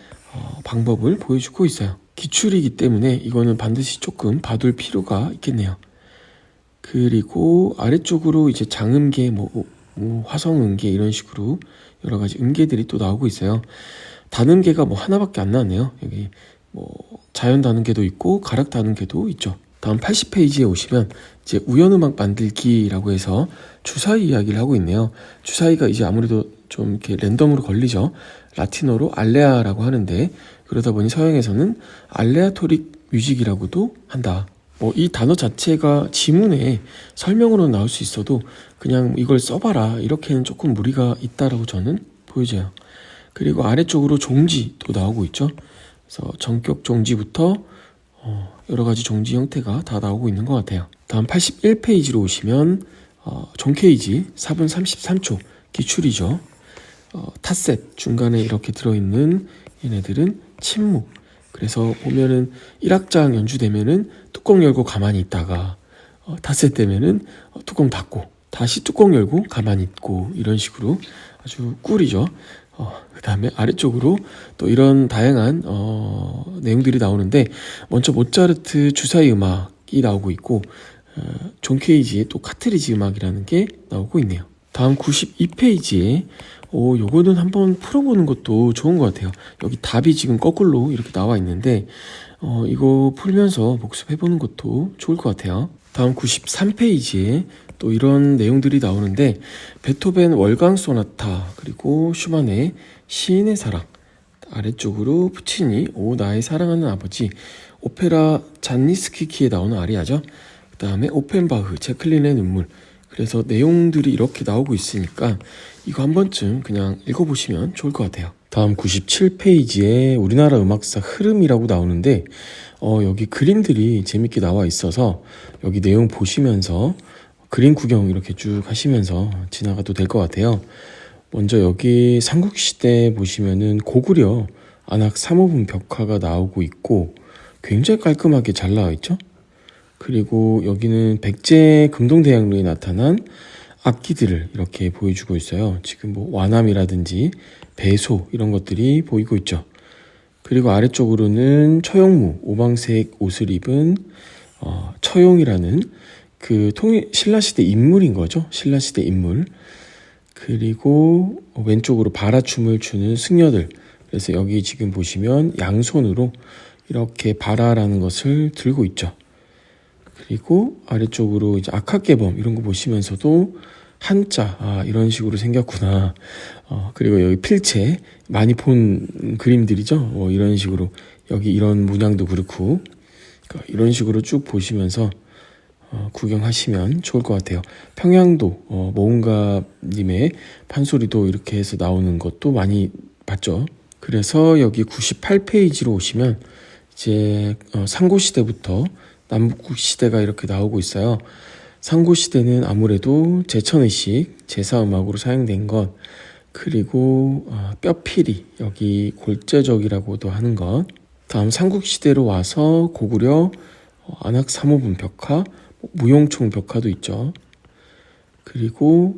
방법을 보여주고 있어요. 기출이기 때문에 이거는 반드시 조금 봐둘 필요가 있겠네요. 그리고 아래쪽으로 이제 장음계, 화성음계 이런 식으로 여러 가지 음계들이 또 나오고 있어요. 단음계가 하나밖에 안 나왔네요. 여기 자연 단음계도 있고 가락 단음계도 있죠. 다음 80페이지에 오시면 이제 우연음악 만들기라고 해서 주사위 이야기를 하고 있네요. 주사위가 이제 아무래도 좀 이렇게 랜덤으로 걸리죠. 라틴어로 알레아라고 하는데 그러다 보니 서양에서는 알레아토릭 뮤직이라고도 한다. 이 단어 자체가 지문에 설명으로 나올 수 있어도 그냥 이걸 써봐라 이렇게는 조금 무리가 있다라고 저는 보여져요. 그리고 아래쪽으로 종지도 나오고 있죠. 그래서 전격 종지부터 여러 가지 종지 형태가 다 나오고 있는 것 같아요. 다음 81페이지로 오시면 존케이지 4분 33초 기출이죠. 타셋 중간에 이렇게 들어있는 얘네들은 침묵. 그래서 보면은 1악장 연주되면은 뚜껑 열고 가만히 있다가 타셋 되면은 뚜껑 닫고 다시 뚜껑 열고 가만히 있고 이런 식으로 아주 꿀이죠. 그 다음에 아래쪽으로 또 이런 다양한 내용들이 나오는데 먼저 모차르트 주사위 음악이 나오고 있고 존 케이지의 또 카트리지 음악이라는 게 나오고 있네요. 다음 92페이지에 요거는 한번 풀어보는 것도 좋은 것 같아요. 여기 답이 지금 거꾸로 이렇게 나와 있는데 이거 풀면서 복습해보는 것도 좋을 것 같아요. 다음 93페이지에 또 이런 내용들이 나오는데 베토벤 월강 소나타 그리고 슈만의 시인의 사랑, 아래쪽으로 푸치니 오 나의 사랑하는 아버지, 오페라 잔니스키키에 나오는 아리아죠. 그 다음에 오펜바흐 제클린의 눈물. 그래서 내용들이 이렇게 나오고 있으니까 이거 한 번쯤 그냥 읽어보시면 좋을 것 같아요. 다음 97페이지에 우리나라 음악사 흐름이라고 나오는데 여기 그림들이 재밌게 나와 있어서 여기 내용 보시면서 그림 구경 이렇게 쭉 하시면서 지나가도 될 것 같아요. 먼저 여기 삼국시대 보시면은 고구려 안악 3호분 벽화가 나오고 있고 굉장히 깔끔하게 잘 나와 있죠. 그리고 여기는 백제 금동대왕루에 나타난 악기들을 이렇게 보여주고 있어요. 지금 완함이라든지 배소 이런 것들이 보이고 있죠. 그리고 아래쪽으로는 처용무 오방색 옷을 입은 처용이라는 그 신라시대 인물인 거죠. 신라시대 인물. 그리고 왼쪽으로 바라춤을 추는 승려들. 그래서 여기 지금 보시면 양손으로 이렇게 바라라는 것을 들고 있죠. 그리고 아래쪽으로 이제 악학개범 이런 거 보시면서도 한자, 이런 식으로 생겼구나. 그리고 여기 필체 많이 본 그림들이죠. 이런 식으로 여기 이런 문양도 그렇고 이런 식으로 쭉 보시면서 구경하시면 좋을 것 같아요. 평양도 모은가님의 판소리도 이렇게 해서 나오는 것도 많이 봤죠. 그래서 여기 98페이지로 오시면 이제 상고시대부터 남북시대가 이렇게 나오고 있어요. 상고시대는 아무래도 제천의식, 제사음악으로 사용된 것, 그리고 뼈피리, 여기 골재적이라고도 하는 것. 다음 삼국시대로 와서 고구려 안악삼호분 벽화, 무용총 벽화도 있죠. 그리고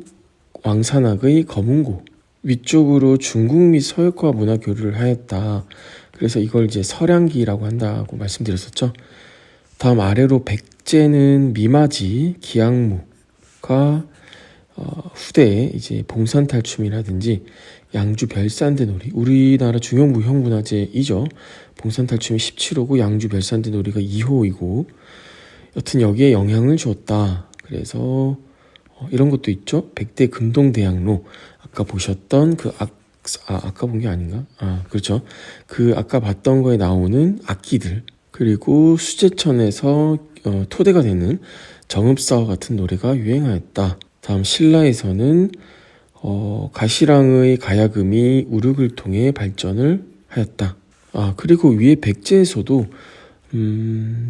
왕산악의 검은고, 위쪽으로 중국 및 서역과 문화 교류를 하였다. 그래서 이걸 이제 서량기라고 한다고 말씀드렸었죠. 다음 아래로 백제는 미마지, 기양무가 후대에 이제 봉산탈춤이라든지 양주 별산대 놀이, 우리나라 중요 무형문화재이죠. 봉산탈춤이 17호고 양주 별산대 놀이가 2호이고 여튼 여기에 영향을 주었다. 그래서 이런 것도 있죠. 백대 금동대학로, 아까 보셨던 그 아까 본 게 아닌가? 그렇죠. 그 아까 봤던 거에 나오는 악기들, 그리고 수제천에서 토대가 되는 정읍사와 같은 노래가 유행하였다. 다음 신라에서는 가시랑의 가야금이 우륵을 통해 발전을 하였다. 그리고 위에 백제에서도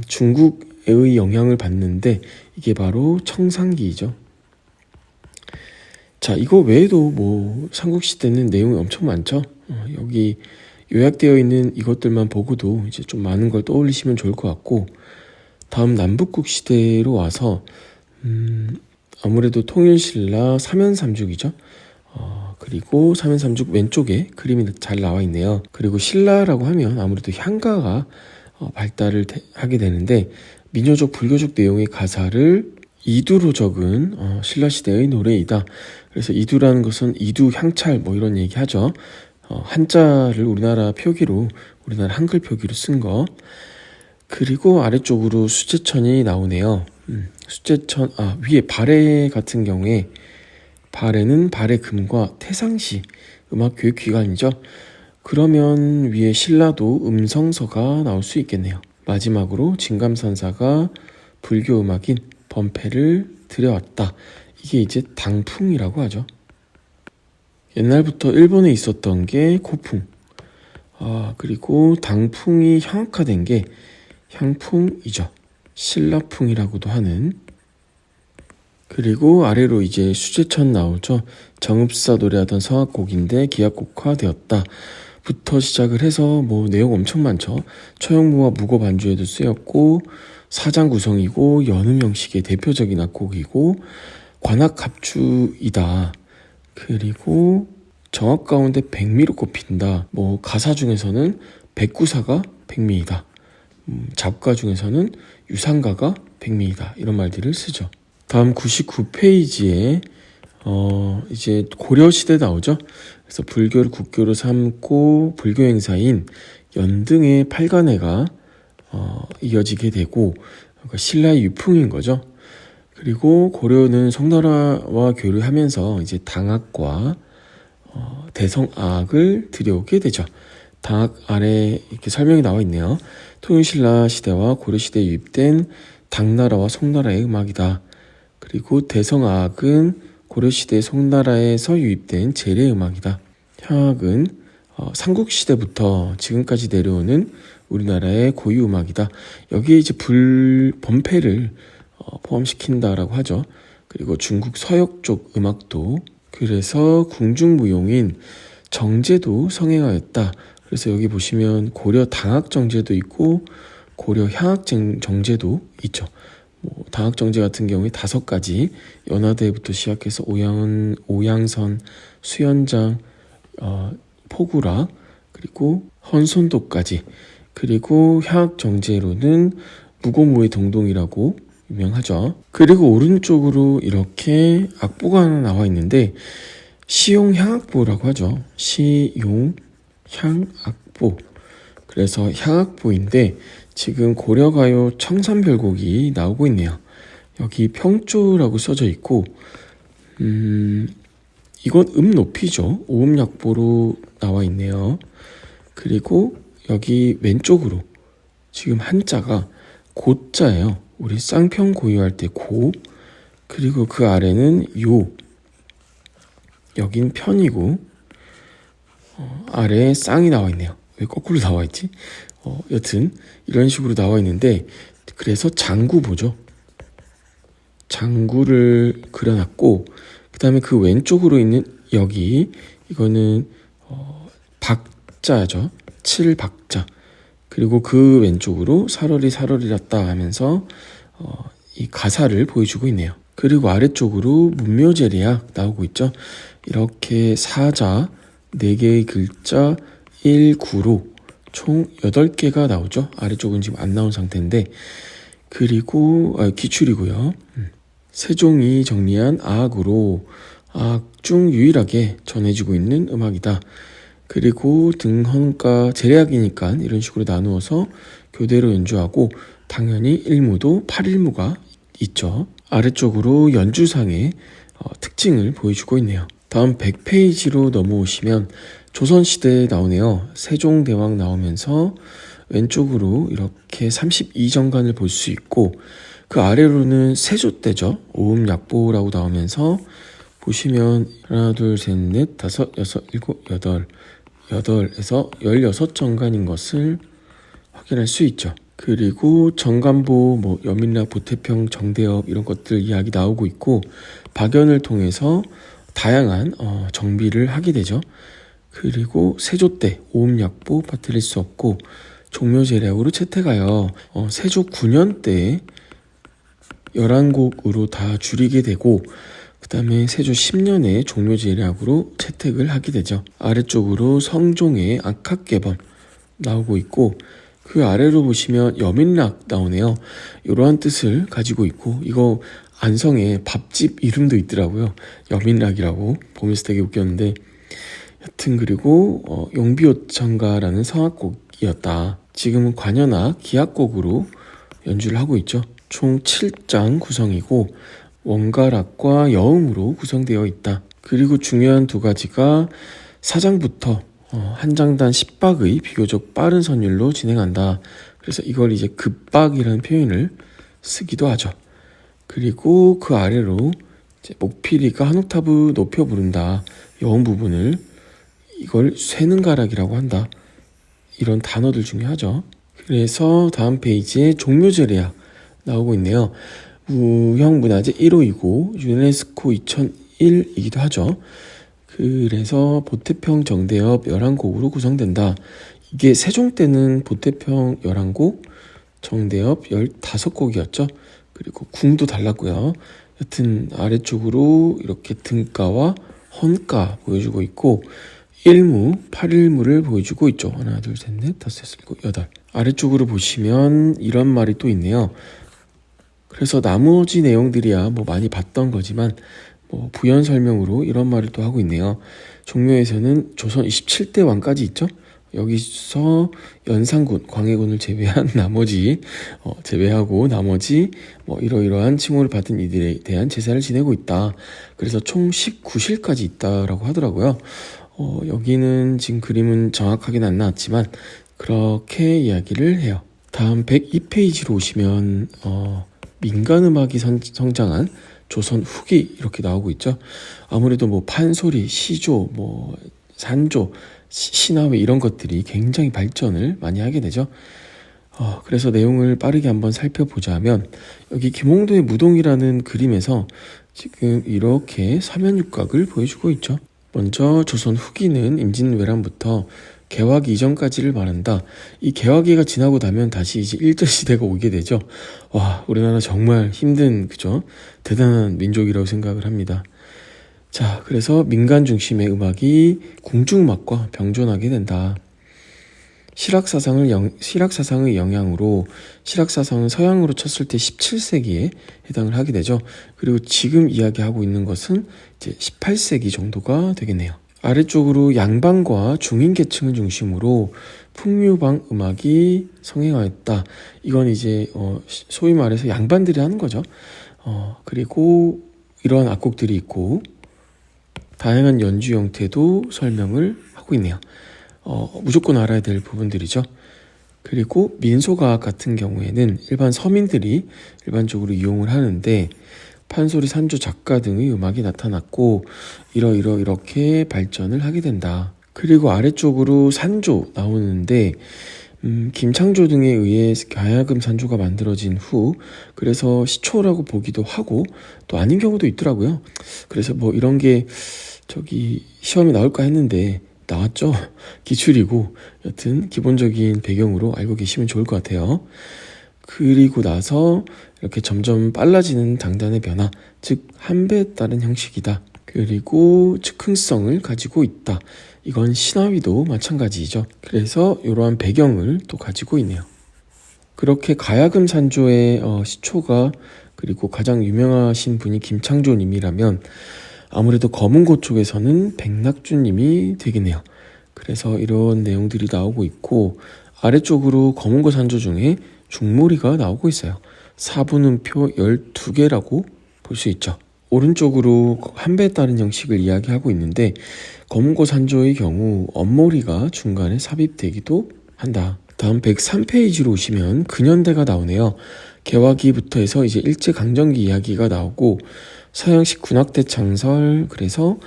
중국의 영향을 받는데 이게 바로 청상기이죠. 자, 이거 외에도 뭐 삼국시대는 내용이 엄청 많죠. 여기 요약되어 있는 이것들만 보고도 이제 좀 많은 걸 떠올리시면 좋을 것 같고, 다음 남북국 시대로 와서 아무래도 통일신라 사면삼죽이죠. 그리고 사면삼죽 왼쪽에 그림이 잘 나와 있네요. 그리고 신라라고 하면 아무래도 향가가 발달을 하게 되는데 민요적 불교적 내용의 가사를 이두로 적은 신라시대의 노래이다. 그래서 이두라는 것은 이두 향찰 뭐 이런 얘기 하죠. 한자를 우리나라 표기로, 우리나라 한글 표기로 쓴 거. 그리고 아래쪽으로 수제천이 나오네요. 수제천, 위에 발해 같은 경우에 발해는 발해금과 태상시 음악교육기관이죠. 그러면 위에 신라도 음성서가 나올 수 있겠네요. 마지막으로 진감선사가 불교 음악인 범패를 들여왔다. 이게 이제 당풍이라고 하죠. 옛날부터 일본에 있었던 게 고풍. 그리고 당풍이 향악화된 게 향풍이죠. 신라풍이라고도 하는. 그리고 아래로 이제 수제천 나오죠. 정읍사 노래하던 성악곡인데 기악곡화되었다. 부터 시작을 해서 뭐 내용 엄청 많죠. 처형무와 무고 반주에도 쓰였고 사장 구성이고 연음 형식의 대표적인 악곡이고 관악갑주이다. 그리고 정악 가운데 백미로 꼽힌다. 뭐 가사 중에서는 백구사가 백미이다. 잡가 중에서는 유상가가 백미이다. 이런 말들을 쓰죠. 다음 99페이지에 이제 고려시대 나오죠. 그래서 불교를 국교로 삼고 불교 행사인 연등의 팔간회가 이어지게 되고 신라의 유풍인 거죠. 그리고 고려는 송나라와 교류하면서 이제 당악과 대성악을 들여오게 되죠. 당악 아래 이렇게 설명이 나와 있네요. 통일신라 시대와 고려시대에 유입된 당나라와 송나라의 음악이다. 그리고 대성악은 고려시대 송나라에서 유입된 재래 음악이다. 향악은 삼국시대부터 지금까지 내려오는 우리나라의 고유 음악이다. 여기에 이제 범패를 포함시킨다라고 하죠. 그리고 중국 서역 쪽 음악도, 그래서 궁중무용인 정제도 성행하였다. 그래서 여기 보시면 고려 당악 정제도 있고 고려 향악 정제도 있죠. 뭐 당악 정제 같은 경우에 5가지, 연화대부터 시작해서 오양선, 수연장, 포구락, 그리고 헌손도까지. 그리고 향악 정제로는 무고무의 동동이라고 유명하죠. 그리고 오른쪽으로 이렇게 악보가 하나 나와 있는데 시용 향악보라고 하죠. 시용 향악보. 그래서 향악보인데 지금 고려가요 청산별곡이 나오고 있네요. 여기 평조라고 써져 있고 이건 높이죠. 오음약보로 나와 있네요. 그리고 여기 왼쪽으로 지금 한자가 고자예요. 우리 쌍평 고유할 때 고, 그리고 그 아래는 요, 여긴 편이고 아래에 쌍이 나와 있네요. 왜 거꾸로 나와 있지? 여튼 이런 식으로 나와 있는데, 그래서 장구보죠. 장구를 그려놨고, 그 다음에 그 왼쪽으로 있는 여기 이거는 박자죠. 칠박자. 그리고 그 왼쪽으로 사러리 사러리랐다 하면서 이 가사를 보여주고 있네요. 그리고 아래쪽으로 문묘제리약 나오고 있죠. 이렇게 사자 4개의 글자 1구로 총 8개가 나오죠. 아래쪽은 지금 안 나온 상태인데, 그리고 기출이고요. 세종이 정리한 악으로 악 중 유일하게 전해지고 있는 음악이다. 그리고 등헌가 제례악이니까 이런 식으로 나누어서 교대로 연주하고, 당연히 일무도 8일무가 있죠. 아래쪽으로 연주상의 특징을 보여주고 있네요. 다음 100페이지로 넘어오시면 조선시대에 나오네요. 세종대왕 나오면서 왼쪽으로 이렇게 32정간을 볼 수 있고, 그 아래로는 세조 때죠. 오음약보라고 나오면서 보시면 하나, 둘, 셋, 넷, 다섯, 여섯, 일곱, 여덟에서 16정간인 것을 확인할 수 있죠. 그리고 정간보, 여민락, 보태평, 정대업 이런 것들 이야기 나오고 있고, 박연을 통해서 다양한 정비를 하게 되죠. 그리고 세조 때 오음약보 빠뜨릴 수 없고, 종묘제략으로 채택하여 세조 9년 때 11곡으로 다 줄이게 되고, 그 다음에 세조 10년에 종묘제략으로 채택을 하게 되죠. 아래쪽으로 성종의 악학개범 나오고 있고, 그 아래로 보시면 여민락 나오네요. 이러한 뜻을 가지고 있고, 이거 안성에 밥집 이름도 있더라고요. 여민락이라고. 보면서 되게 웃겼는데, 여튼 그리고 용비오창가라는 성악곡이었다. 지금은 관현악 기악곡으로 연주를 하고 있죠. 총 7장 구성이고 원가락과 여음으로 구성되어 있다. 그리고 중요한 두 가지가 사장부터 한 장단 10박의 비교적 빠른 선율로 진행한다. 그래서 이걸 이제 급박이라는 표현을 쓰기도 하죠. 그리고 그 아래로 이제 목피리가 한 옥타브 높여 부른다. 여음 부분을 이걸 쇠는가락이라고 한다. 이런 단어들 중요하죠. 그래서 다음 페이지에 종묘제례악 나오고 있네요. 무형문화재 1호이고 유네스코 2001이기도 하죠. 그래서 보태평 정대업 11곡으로 구성된다. 이게 세종 때는 보태평 11곡, 정대업 15곡이었죠. 그리고 궁도 달랐고요. 여튼 아래쪽으로 이렇게 등가와 헌가 보여주고 있고, 1무, 8일무를 보여주고 있죠. 하나, 둘, 셋, 넷, 다섯, 여섯, 일곱, 여덟. 아래쪽으로 보시면 이런 말이 또 있네요. 그래서 나머지 내용들이야 많이 봤던 거지만 부연 설명으로 이런 말을 또 하고 있네요. 종묘에서는 조선 27대 왕까지 있죠. 여기서 연산군, 광해군을 제외하고 나머지 이러이러한 칭호를 받은 이들에 대한 제사를 지내고 있다. 그래서 총 19실까지 있다라고 하더라고요. 여기는 지금 그림은 정확하게는 안 나왔지만 그렇게 이야기를 해요. 다음 102페이지로 오시면 민간음악이 성장한 조선 후기 이렇게 나오고 있죠. 아무래도 판소리, 시조, 산조, 신화회 이런 것들이 굉장히 발전을 많이 하게 되죠. 그래서 내용을 빠르게 한번 살펴보자면, 여기 김홍도의 무동이라는 그림에서 지금 이렇게 사면육각을 보여주고 있죠. 먼저 조선 후기는 임진왜란부터 개화기 이전까지를 말한다. 이 개화기가 지나고 나면 다시 이제 일제시대가 오게 되죠. 와, 우리나라 정말 힘든, 그죠? 대단한 민족이라고 생각을 합니다. 자, 그래서 민간 중심의 음악이 궁중음악과 병존하게 된다. 시락사상의 영향으로 시락사상은 서양으로 쳤을 때 17세기에 해당을 하게 되죠. 그리고 지금 이야기하고 있는 것은 이제 18세기 정도가 되겠네요. 아래쪽으로 양반과 중인계층을 중심으로 풍류방 음악이 성행하였다. 이건 이제 소위 말해서 양반들이 하는 거죠. 그리고 이러한 악곡들이 있고 다양한 연주 형태도 설명을 하고 있네요. 무조건 알아야 될 부분들이죠. 그리고 민소가악 같은 경우에는 일반 서민들이 일반적으로 이용을 하는데 판소리, 산조, 작가 등의 음악이 나타났고 이렇게 발전을 하게 된다. 그리고 아래쪽으로 산조 나오는데 김창조 등에 의해 가야금 산조가 만들어진 후 그래서 시초라고 보기도 하고 또 아닌 경우도 있더라고요. 그래서 뭐 이런 게 시험에 나올까 했는데 나왔죠. 기출이고 여튼 기본적인 배경으로 알고 계시면 좋을 것 같아요. 그리고 나서 이렇게 점점 빨라지는 장단의 변화, 즉 한배에 따른 형식이다. 그리고 즉흥성을 가지고 있다. 이건 신화위도 마찬가지죠. 그래서 이러한 배경을 또 가지고 있네요. 그렇게 가야금 산조의 시초가 그리고 가장 유명하신 분이 김창조님이라면 아무래도 검은고 쪽에서는 백낙주님이 되겠네요. 그래서 이런 내용들이 나오고 있고 아래쪽으로 검은고 산조 중에 중모리가 나오고 있어요. 사분음표 12개라고 볼 수 있죠. 오른쪽으로 한배에 따른 형식을 이야기하고 있는데 검은고 산조의 경우 엄모리가 중간에 삽입되기도 한다. 다음 103페이지로 오시면 근현대가 나오네요. 개화기부터 해서 이제 일제강점기 이야기가 나오고 서양식 군악대 창설, 그래서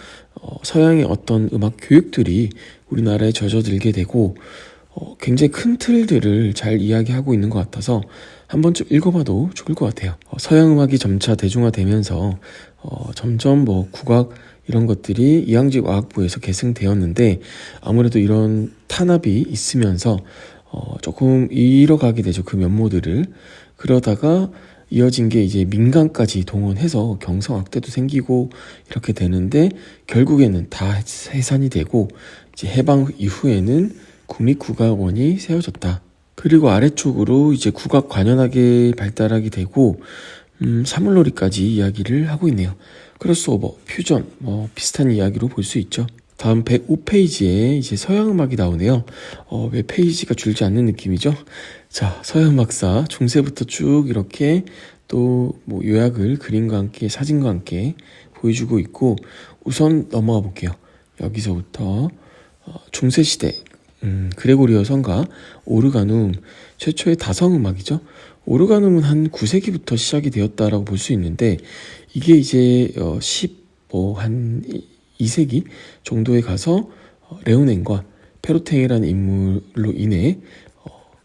서양의 어떤 음악 교육들이 우리나라에 젖어들게 되고 굉장히 큰 틀들을 잘 이야기하고 있는 것 같아서 한 번쯤 읽어봐도 좋을 것 같아요. 서양 음악이 점차 대중화되면서 점점 국악 이런 것들이 이항직 어학부에서 계승되었는데 아무래도 이런 탄압이 있으면서 조금 잃어가게 되죠. 그 면모들을. 그러다가 이어진 게 이제 민간까지 동원해서 경성악대도 생기고 이렇게 되는데 결국에는 다 해산이 되고 이제 해방 이후에는 국립국악원이 세워졌다. 그리고 아래쪽으로 이제 국악 관현악이 발달하게 되고 사물놀이까지 이야기를 하고 있네요. 크로스오버, 퓨전 비슷한 이야기로 볼 수 있죠. 다음 105페이지에 이제 서양음악이 나오네요. 왜 페이지가 줄지 않는 느낌이죠? 자, 서양음악사 중세부터 쭉 이렇게 또 요약을 그림과 함께 사진과 함께 보여주고 있고 우선 넘어가 볼게요. 여기서부터 중세시대 그레고리오 성가 오르가눔 최초의 다성음악이죠. 오르가눔은 한 9세기부터 시작이 되었다라고 볼 수 있는데 이게 이제 한 2세기 정도에 가서 레오넨과 페로탱이라는 인물로 인해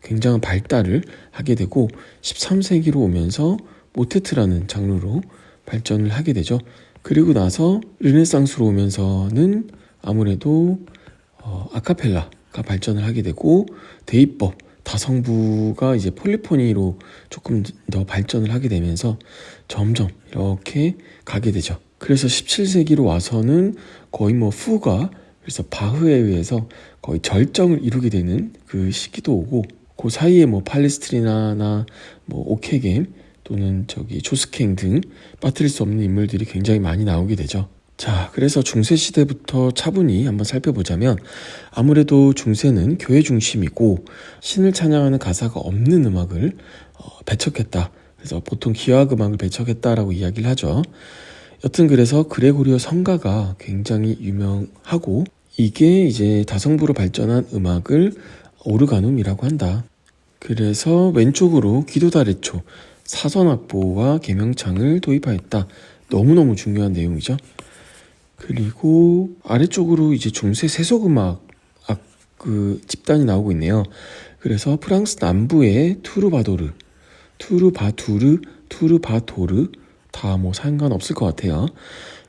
굉장한 발달을 하게 되고 13세기로 오면서 모테트라는 장르로 발전을 하게 되죠. 그리고 나서 르네상스로 오면서는 아무래도 아카펠라가 발전을 하게 되고 대입법, 다성부가 이제 폴리포니로 조금 더 발전을 하게 되면서 점점 이렇게 가게 되죠. 그래서 17세기로 와서는 거의 후가 그래서 바흐에 의해서 거의 절정을 이루게 되는 그 시기도 오고 그 사이에 팔레스트리나나 오케겜 또는 조스캥 등 빠뜨릴 수 없는 인물들이 굉장히 많이 나오게 되죠. 자, 그래서 중세시대부터 차분히 한번 살펴보자면 아무래도 중세는 교회 중심이고 신을 찬양하는 가사가 없는 음악을 배척했다. 그래서 보통 기와음악을 배척했다라고 이야기를 하죠. 여튼 그래서 그레고리오 성가가 굉장히 유명하고 이게 이제 다성부로 발전한 음악을 오르가눔이라고 한다. 그래서 왼쪽으로 기도다래초, 사선악보와 계명창을 도입하였다. 너무너무 중요한 내용이죠. 그리고 아래쪽으로 이제 중세 세속음악 그 집단이 나오고 있네요. 그래서 프랑스 남부의 투르바도르 다 상관없을 것 같아요.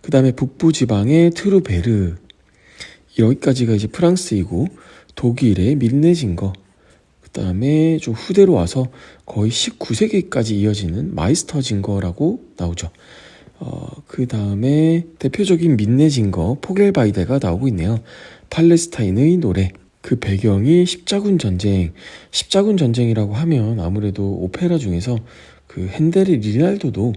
그 다음에 북부 지방의 트루베르 여기까지가 이제 프랑스이고 독일의 밀네징거 그 다음에 좀 후대로 와서 거의 19세기까지 이어지는 마이스터징거라고 나오죠. 그 다음에 대표적인 민네징거 포겔바이데가 나오고 있네요. 팔레스타인의 노래 그 배경이 십자군 전쟁. 십자군 전쟁이라고 하면 아무래도 오페라 중에서 그 핸델의 리날도도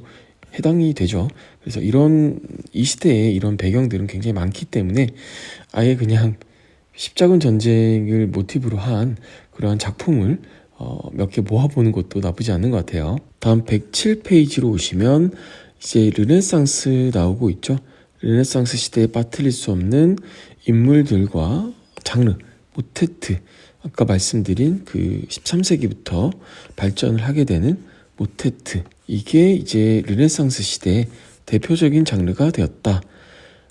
해당이 되죠. 그래서 이 시대에 이런 배경들은 굉장히 많기 때문에 아예 그냥 십자군 전쟁을 모티브로 한 그러한 작품을 몇 개 모아보는 것도 나쁘지 않은 것 같아요. 다음 107페이지로 오시면 이제 르네상스 나오고 있죠. 르네상스 시대에 빠뜨릴 수 없는 인물들과 장르, 모테트. 아까 말씀드린 그 13세기부터 발전을 하게 되는 모테트. 이게 이제 르네상스 시대의 대표적인 장르가 되었다.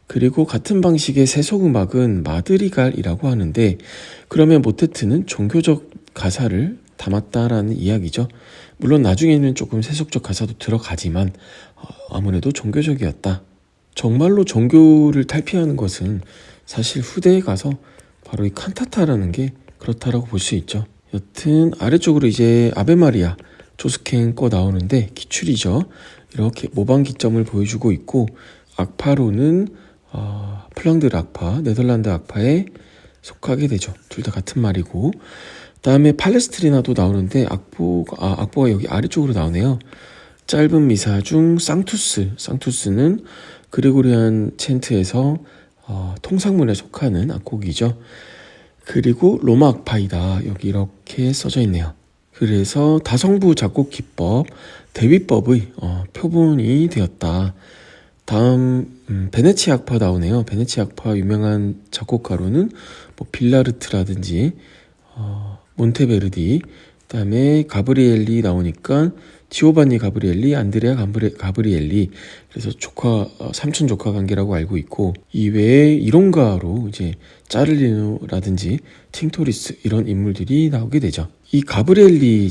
그리고 같은 방식의 세속음악은 마드리갈이라고 하는데, 그러면 모테트는 종교적 가사를 담았다라는 이야기죠. 물론 나중에는 조금 세속적 가사도 들어가지만 아무래도 종교적이었다. 정말로 종교를 탈피하는 것은 사실 후대에 가서 바로 이 칸타타라는 게 그렇다라고 볼 수 있죠. 여튼 아래쪽으로 이제 아베마리아 조스켄 거 나오는데 기출이죠. 이렇게 모방 기점을 보여주고 있고, 악파로는 플랑드르 악파, 네덜란드 악파에 속하게 되죠. 둘 다 같은 말이고, 다음에 팔레스트리나도 나오는데 악보가 여기 아래쪽으로 나오네요. 짧은 미사 중 쌍투스는 그레고리안 챈트에서 통상문에 속하는 악곡이죠. 그리고 로마 악파이다. 여기 이렇게 써져 있네요. 그래서 다성부 작곡 기법, 대위법의 표본이 되었다. 다음 베네치아 악파 나오네요. 베네치아 악파 유명한 작곡가로는 뭐 빌라르트라든지 몬테베르디, 그다음에 가브리엘리 나오니까 지오반니 가브리엘리, 안드레아 가브리엘리. 그래서 삼촌 조카 관계라고 알고 있고, 이외에 이론가로 이제 짜를리노라든지 팅토리스 이런 인물들이 나오게 되죠. 이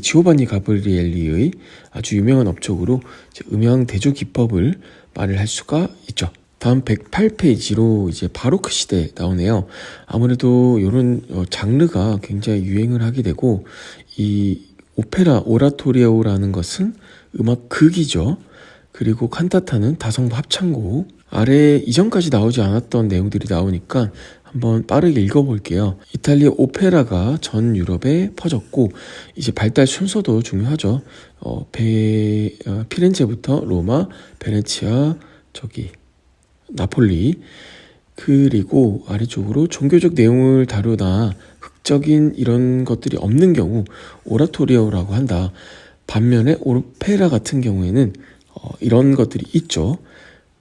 지오반니 가브리엘리의 아주 유명한 업적으로 음향 대조 기법을 말을 할 수가 있죠. 다음 108페이지로 이제 바로크 시대 나오네요. 아무래도 이런 장르가 굉장히 유행을 하게 되고, 이 오페라 오라토리오라는 것은 음악 극이죠. 그리고 칸타타는 다성부 합창곡. 아래 이전까지 나오지 않았던 내용들이 나오니까 한번 빠르게 읽어볼게요. 이탈리아 오페라가 전 유럽에 퍼졌고, 이제 발달 순서도 중요하죠. 피렌체부터 로마, 베네치아, 나폴리. 그리고 아래쪽으로 종교적 내용을 다루나 극적인 이런 것들이 없는 경우 오라토리오라고 한다. 반면에 오페라 같은 경우에는 이런 것들이 있죠.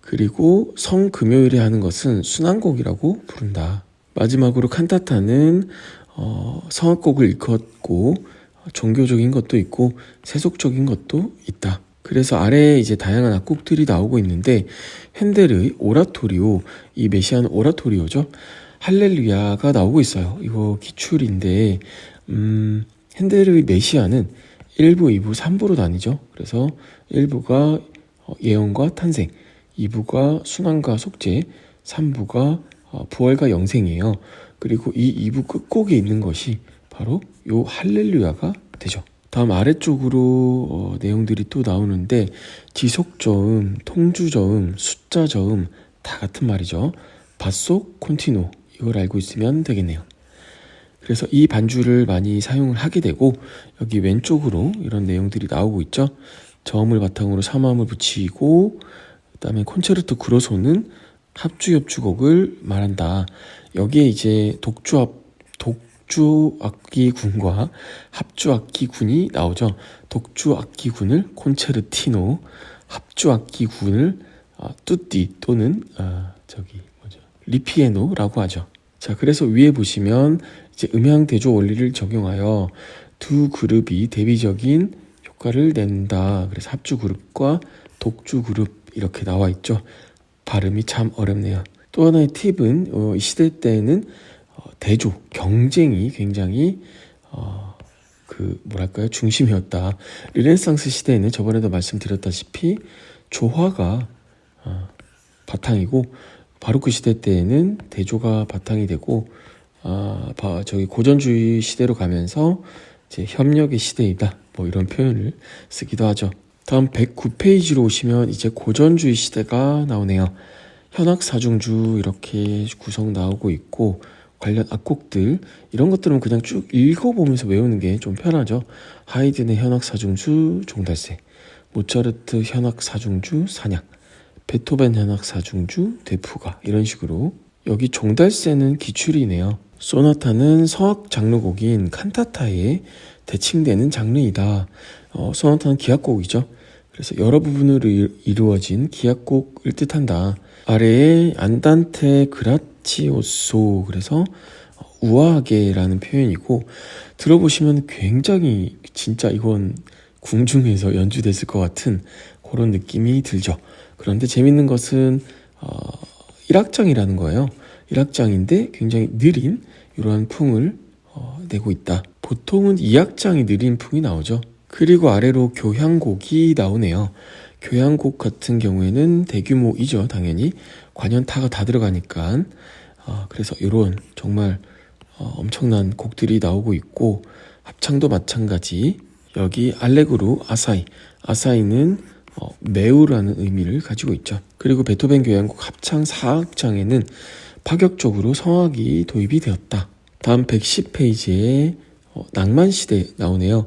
그리고 성금요일에 하는 것은 순환곡이라고 부른다. 마지막으로 칸타타는 성악곡을 일컫고 종교적인 것도 있고 세속적인 것도 있다. 그래서 아래에 이제 다양한 악곡들이 나오고 있는데, 핸델의 오라토리오, 이 메시아는 오라토리오죠. 할렐루야가 나오고 있어요. 이거 기출인데, 핸델의 메시아는 1부, 2부, 3부로 나뉘죠. 그래서 1부가 예언과 탄생, 2부가 순환과 속죄, 3부가 부활과 영생이에요. 그리고 이 2부 끝곡에 있는 것이 바로 요 할렐루야가 되죠. 다음 아래쪽으로 내용들이 또 나오는데, 지속저음, 통주저음, 숫자저음 다 같은 말이죠. 바소, 콘티노, 이걸 알고 있으면 되겠네요. 그래서 이 반주를 많이 사용을 하게 되고, 여기 왼쪽으로 이런 내용들이 나오고 있죠. 저음을 바탕으로 삼음을 붙이고, 그다음에 콘체르토 그로소는 합주협주곡을 말한다. 여기에 이제 독주악기군과 합주악기군이 나오죠. 독주악기군을 콘체르티노, 합주악기군을 뚜띠 또는 리피에노라고 하죠. 자, 그래서 위에 보시면 이제 음향 대조 원리를 적용하여 두 그룹이 대비적인 효과를 낸다. 그래서 합주 그룹과 독주 그룹 이렇게 나와 있죠. 발음이 참 어렵네요. 또 하나의 팁은 이 시대 때는 대조, 경쟁이 굉장히 중심이었다. 르네상스 시대에는 저번에도 말씀드렸다시피 조화가 바탕이고, 바로크 시대 때에는 대조가 바탕이 되고, 고전주의 시대로 가면서 이제 협력의 시대이다. 뭐 이런 표현을 쓰기도 하죠. 다음 109페이지로 오시면 이제 고전주의 시대가 나오네요. 현악사중주 이렇게 구성 나오고 있고, 관련 악곡들 이런 것들은 그냥 쭉 읽어보면서 외우는 게 좀 편하죠. 하이든의 현악 사중주 종달새, 모차르트 현악 사중주 산약, 베토벤 현악 사중주 대푸가 이런 식으로. 여기 종달새는 기출이네요. 소나타는 성악 장르곡인 칸타타에 대칭되는 장르이다. 소나타는 기악곡이죠. 그래서 여러 부분으로 이루어진 기악곡을 뜻한다. 아래에 안단테 그라치오소, 그래서 우아하게라는 표현이고, 들어보시면 굉장히 진짜 이건 궁중에서 연주됐을 것 같은 그런 느낌이 들죠. 그런데 재밌는 것은 1악장이라는 거예요. 1악장인데 굉장히 느린 이러한 풍을 내고 있다. 보통은 2악장이 느린 풍이 나오죠. 그리고 아래로 교향곡이 나오네요. 교향곡 같은 경우에는 대규모이죠. 당연히 관현타가 다 들어가니까. 그래서 이런 정말 엄청난 곡들이 나오고 있고, 합창도 마찬가지. 여기 알레그로 아사히, 아사히는 매우라는 의미를 가지고 있죠. 그리고 베토벤 교향곡 합창 4악장에는 파격적으로 성악이 도입이 되었다. 다음 110페이지에 낭만시대 나오네요.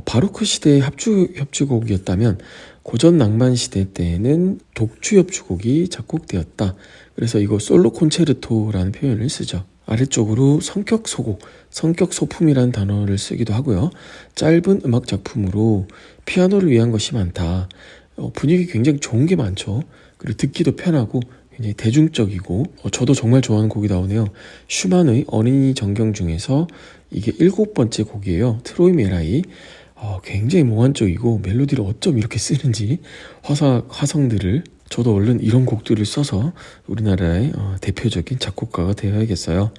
바로크 시대의 협주곡이었다면 고전 낭만 시대 때에는 독주 협주곡이 작곡되었다. 그래서 이거 솔로 콘체르토라는 표현을 쓰죠. 아래쪽으로 성격 소곡, 성격 소품이라는 단어를 쓰기도 하고요. 짧은 음악 작품으로 피아노를 위한 것이 많다. 분위기 굉장히 좋은 게 많죠. 그리고 듣기도 편하고 굉장히 대중적이고, 저도 정말 좋아하는 곡이 나오네요. 슈만의 어린이 정경 중에서 이게 7번째 곡이에요. 트로이 메라이. 굉장히 몽환적이고 멜로디를 어쩜 이렇게 쓰는지, 화성들을, 저도 얼른 이런 곡들을 써서 우리나라의 대표적인 작곡가가 되어야겠어요.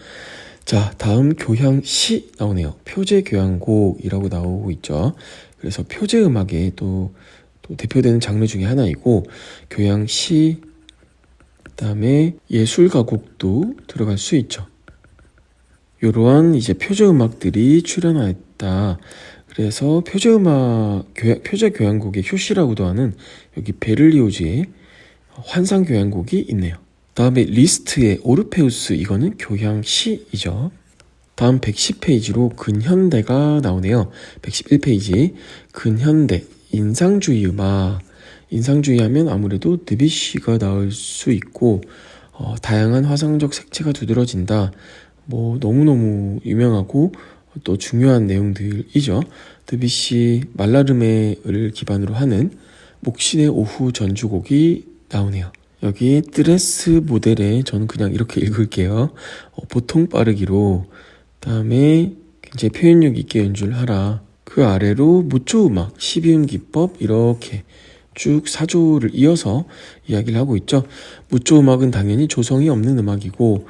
자, 다음 교향시 나오네요. 표제교향곡이라고 나오고 있죠. 그래서 표제음악의 또 대표되는 장르 중에 하나이고, 교향시, 그다음에 예술가곡도 들어갈 수 있죠. 이러한 이제 표제음악들이 출연하였다. 그래서 표제교향곡의 효시라고도 하는 여기 베를리오즈의 환상교향곡이 있네요. 다음에 리스트의 오르페우스, 이거는 교향시이죠. 다음 110페이지로 근현대가 나오네요. 111페이지 근현대, 인상주의 음악. 인상주의 하면 아무래도 드뷔시가 나올 수 있고, 다양한 화상적 색채가 두드러진다. 너무너무 유명하고 또 중요한 내용들이죠. 드뷔시 말라르메를 기반으로 하는 목신의 오후 전주곡이 나오네요. 여기 뜨레스 모델에 저는 그냥 이렇게 읽을게요. 보통 빠르기로, 다음에 굉장히 표현력 있게 연주를 하라. 그 아래로 무초음악, 12음 기법 이렇게 쭉 사조를 이어서 이야기를 하고 있죠. 무초음악은 당연히 조성이 없는 음악이고,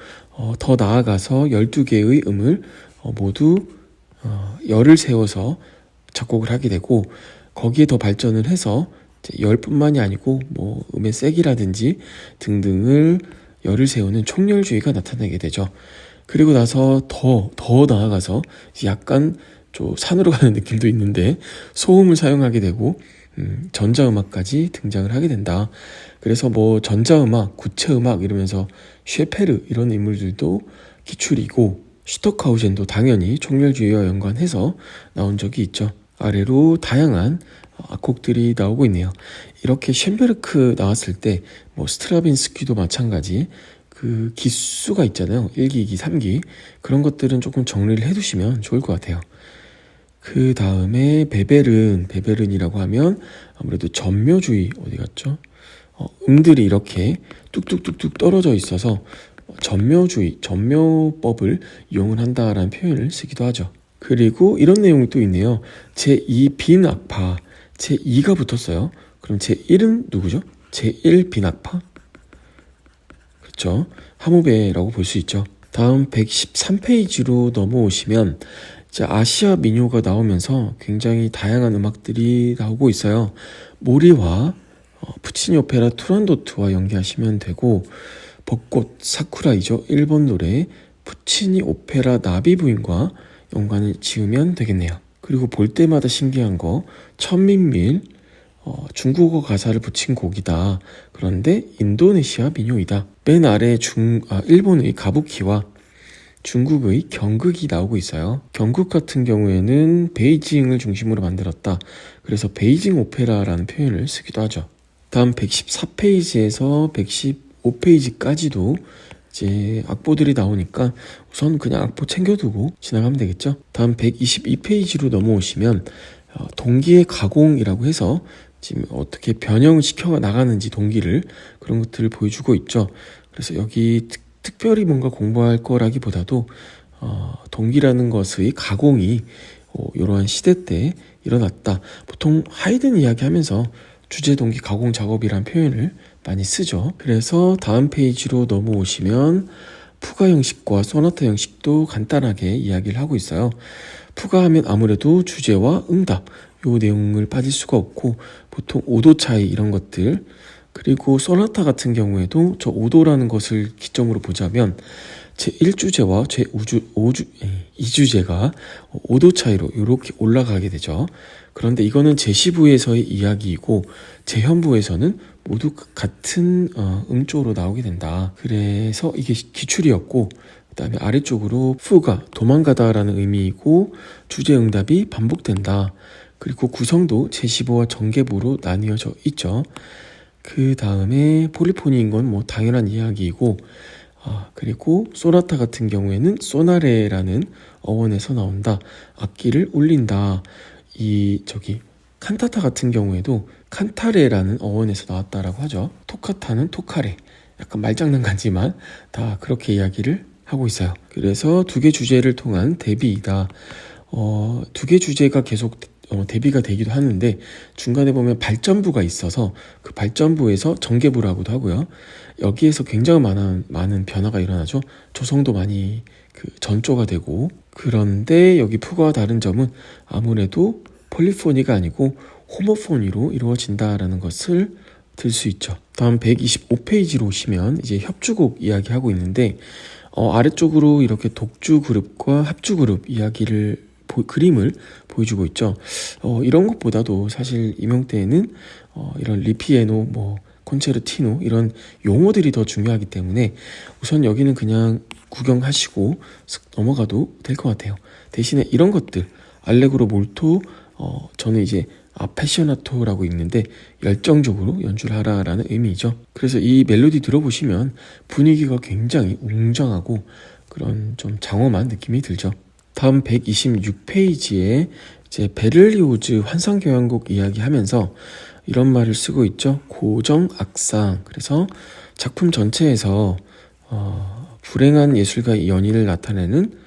더 나아가서 12개의 음을 모두 열을 세워서 작곡을 하게 되고, 거기에 더 발전을 해서 열뿐만이 아니고 음의 색이라든지 등등을 열을 세우는 총열주의가 나타나게 되죠. 그리고 나서 더 나아가서 약간 좀 산으로 가는 느낌도 있는데 소음을 사용하게 되고 전자음악까지 등장을 하게 된다. 그래서 전자음악, 구체음악 이러면서 셰페르 이런 인물들도 기출이고, 슈토카우젠도 당연히 총열주의와 연관해서 나온 적이 있죠. 아래로 다양한 악곡들이 나오고 있네요. 이렇게 쉔베르크 나왔을 때 스트라빈스키도 마찬가지, 그 기수가 있잖아요. 1기, 2기, 3기. 그런 것들은 조금 정리를 해두시면 좋을 것 같아요. 그 다음에 베베른이라고 하면 아무래도 전묘주의, 어디 갔죠? 음들이 이렇게 뚝뚝뚝뚝 떨어져 있어서 전묘주의, 전묘법을 이용을 한다라는 표현을 쓰기도 하죠. 그리고 이런 내용이 또 있네요. 제2 빈악파, 제2가 붙었어요. 그럼 제1은 누구죠? 제1 빈악파? 그렇죠. 하무베라고 볼 수 있죠. 다음 113페이지로 넘어오시면 이제 아시아 민요가 나오면서 굉장히 다양한 음악들이 나오고 있어요. 모리와 푸치니 오페라 투란도트와 연계하시면 되고, 벚꽃 사쿠라이죠. 일본 노래 푸치니 오페라 나비 부인과 연관을 지으면 되겠네요. 그리고 볼 때마다 신기한 거, 천민밀, 중국어 가사를 붙인 곡이다. 그런데 인도네시아 민요이다. 맨 아래 일본의 가부키와 중국의 경극이 나오고 있어요. 경극 같은 경우에는 베이징을 중심으로 만들었다. 그래서 베이징 오페라라는 표현을 쓰기도 하죠. 다음 114페이지에서 115페이지까지도 이제 악보들이 나오니까 우선 그냥 악보 챙겨두고 지나가면 되겠죠. 다음 122페이지로 넘어오시면 동기의 가공이라고 해서 지금 어떻게 변형을 시켜 나가는지 동기를 그런 것들을 보여주고 있죠. 그래서 여기 특별히 뭔가 공부할 거라기보다도 동기라는 것의 가공이 이러한 시대 때 일어났다. 보통 하이든 이야기하면서 주제 동기 가공 작업이란 표현을 많이 쓰죠. 그래서 다음 페이지로 넘어오시면 푸가 형식과 소나타 형식도 간단하게 이야기를 하고 있어요. 푸가 하면 아무래도 주제와 응답 요 내용을 빠질 수가 없고 보통 5도 차이 이런 것들 그리고 소나타 같은 경우에도 저 5도라는 것을 기점으로 보자면 제1주제와 제2주제가 5도 차이로 이렇게 올라가게 되죠. 그런데 이거는 제시부에서의 이야기이고 제현부에서는 모두 같은 음조로 나오게 된다. 그래서 이게 기출이었고 그 다음에 아래쪽으로 푸가 도망가다라는 의미이고 주제응답이 반복된다. 그리고 구성도 제시부와 정계부로 나뉘어져 있죠. 그 다음에 폴리포니인 건 뭐 당연한 이야기이고 그리고 소나타 같은 경우에는 소나레라는 어원에서 나온다. 악기를 울린다. 칸타타 같은 경우에도 칸타레라는 어원에서 나왔다라고 하죠. 토카타는 토카레. 약간 말장난 같지만 다 그렇게 이야기를 하고 있어요. 그래서 두 개 주제를 통한 대비이다. 두 개 주제가 계속 대비가 되기도 하는데 중간에 보면 발전부가 있어서 그 발전부에서 전개부라고도 하고요. 여기에서 굉장히 많은 변화가 일어나죠. 조성도 많이 전조가 되고 그런데 여기 푸가와 다른 점은 아무래도 폴리포니가 아니고 호모포니로 이루어진다라는 것을 들 수 있죠. 다음 125페이지로 오시면 이제 협주곡 이야기하고 있는데 아래쪽으로 이렇게 독주 그룹과 합주 그룹 이야기를 그림을 보여주고 있죠. 이런 것보다도 사실 임용대에는 이런 리피에노, 콘체르티노 이런 용어들이 더 중요하기 때문에 우선 여기는 그냥 구경하시고 쓱 넘어가도 될 것 같아요. 대신에 이런 것들 알레그로 몰토 저는 이제 패셔나토라고 읽는데 열정적으로 연주를 하라라는 의미죠. 그래서 이 멜로디 들어보시면 분위기가 굉장히 웅장하고 그런 좀 장엄한 느낌이 들죠. 다음 126페이지에 이제 베를리오즈 환상교향곡 이야기하면서 이런 말을 쓰고 있죠. 고정 악상. 그래서 작품 전체에서 불행한 예술가의 연인을 나타내는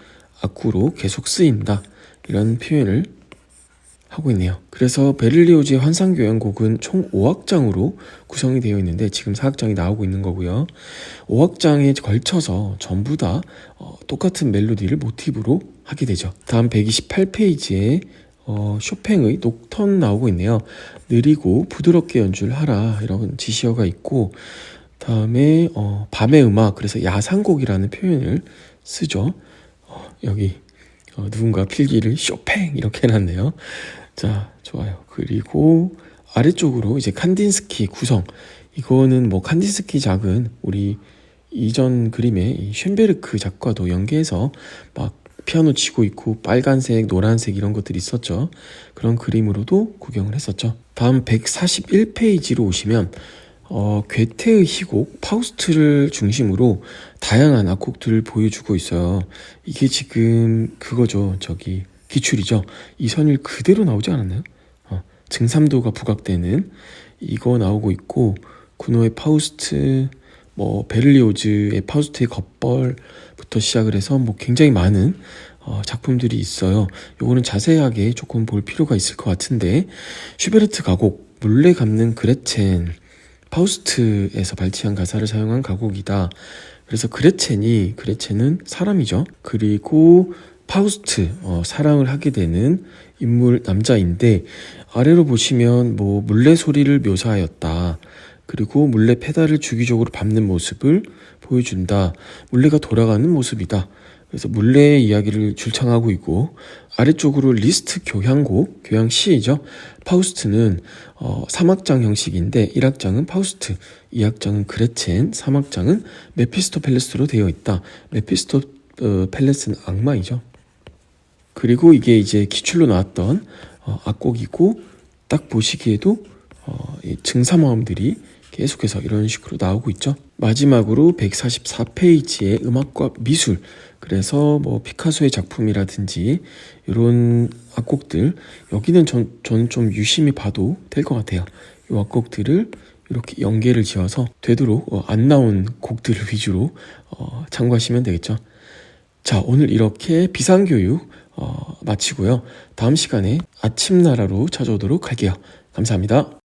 악구로 계속 쓰인다. 이런 표현을 하고 있네요. 그래서 베를리오즈의 환상교향곡은 총 5악장으로 구성이 되어 있는데 지금 4악장이 나오고 있는 거고요. 5악장에 걸쳐서 전부 다 똑같은 멜로디를 모티브로 하게 되죠. 다음 128페이지에 쇼팽의 녹턴 나오고 있네요. 느리고 부드럽게 연주를 하라 이런 지시어가 있고 다음에 밤의 음악 그래서 야상곡이라는 표현을 쓰죠. 여기 누군가 필기를 쇼팽 이렇게 해놨네요. 자, 좋아요. 그리고 아래쪽으로 이제 칸딘스키 구성. 이거는 칸딘스키 작은 우리 이전 그림의 이 쉔베르크 작과도 연계해서 막 피아노 치고 있고 빨간색, 노란색 이런 것들이 있었죠. 그런 그림으로도 구경을 했었죠. 다음 141페이지로 오시면 괴테의 희곡 파우스트를 중심으로 다양한 악곡들을 보여주고 있어요. 이게 지금 그거죠. 기출이죠. 이선율 그대로 나오지 않았나요? 증삼도가 부각되는 이거 나오고 있고 구노의 파우스트 베를리오즈의 파우스트의 겉벌부터 시작을 해서 굉장히 많은 작품들이 있어요. 요거는 자세하게 조금 볼 필요가 있을 것 같은데 슈베르트 가곡 물레 감는 그레첸 파우스트에서 발췌한 가사를 사용한 가곡이다. 그래서 그레첸은 사람이죠. 그리고 파우스트 사랑을 하게 되는 인물 남자인데 아래로 보시면 물레 소리를 묘사하였다. 그리고 물레 페달을 주기적으로 밟는 모습을 보여준다. 물레가 돌아가는 모습이다. 그래서 물레의 이야기를 줄창하고 있고 아래쪽으로 리스트 교향곡, 교향시이죠. 파우스트는 3악장 형식인데 1악장은 파우스트, 2악장은 그레첸, 3악장은 메피스토펠레스로 되어 있다. 펠레스는 악마이죠. 그리고 이게 이제 기출로 나왔던 악곡이고 딱 보시기에도 이 증사모음들이 계속해서 이런 식으로 나오고 있죠. 마지막으로 144페이지의 음악과 미술, 그래서 뭐 피카소의 작품이라든지 이런 악곡들, 여기는 저는 좀 유심히 봐도 될 것 같아요. 이 악곡들을 이렇게 연계를 지어서 되도록 안 나온 곡들을 위주로 참고하시면 되겠죠. 자, 오늘 이렇게 비상교육 마치고요. 다음 시간에 아침나라로 찾아오도록 할게요. 감사합니다.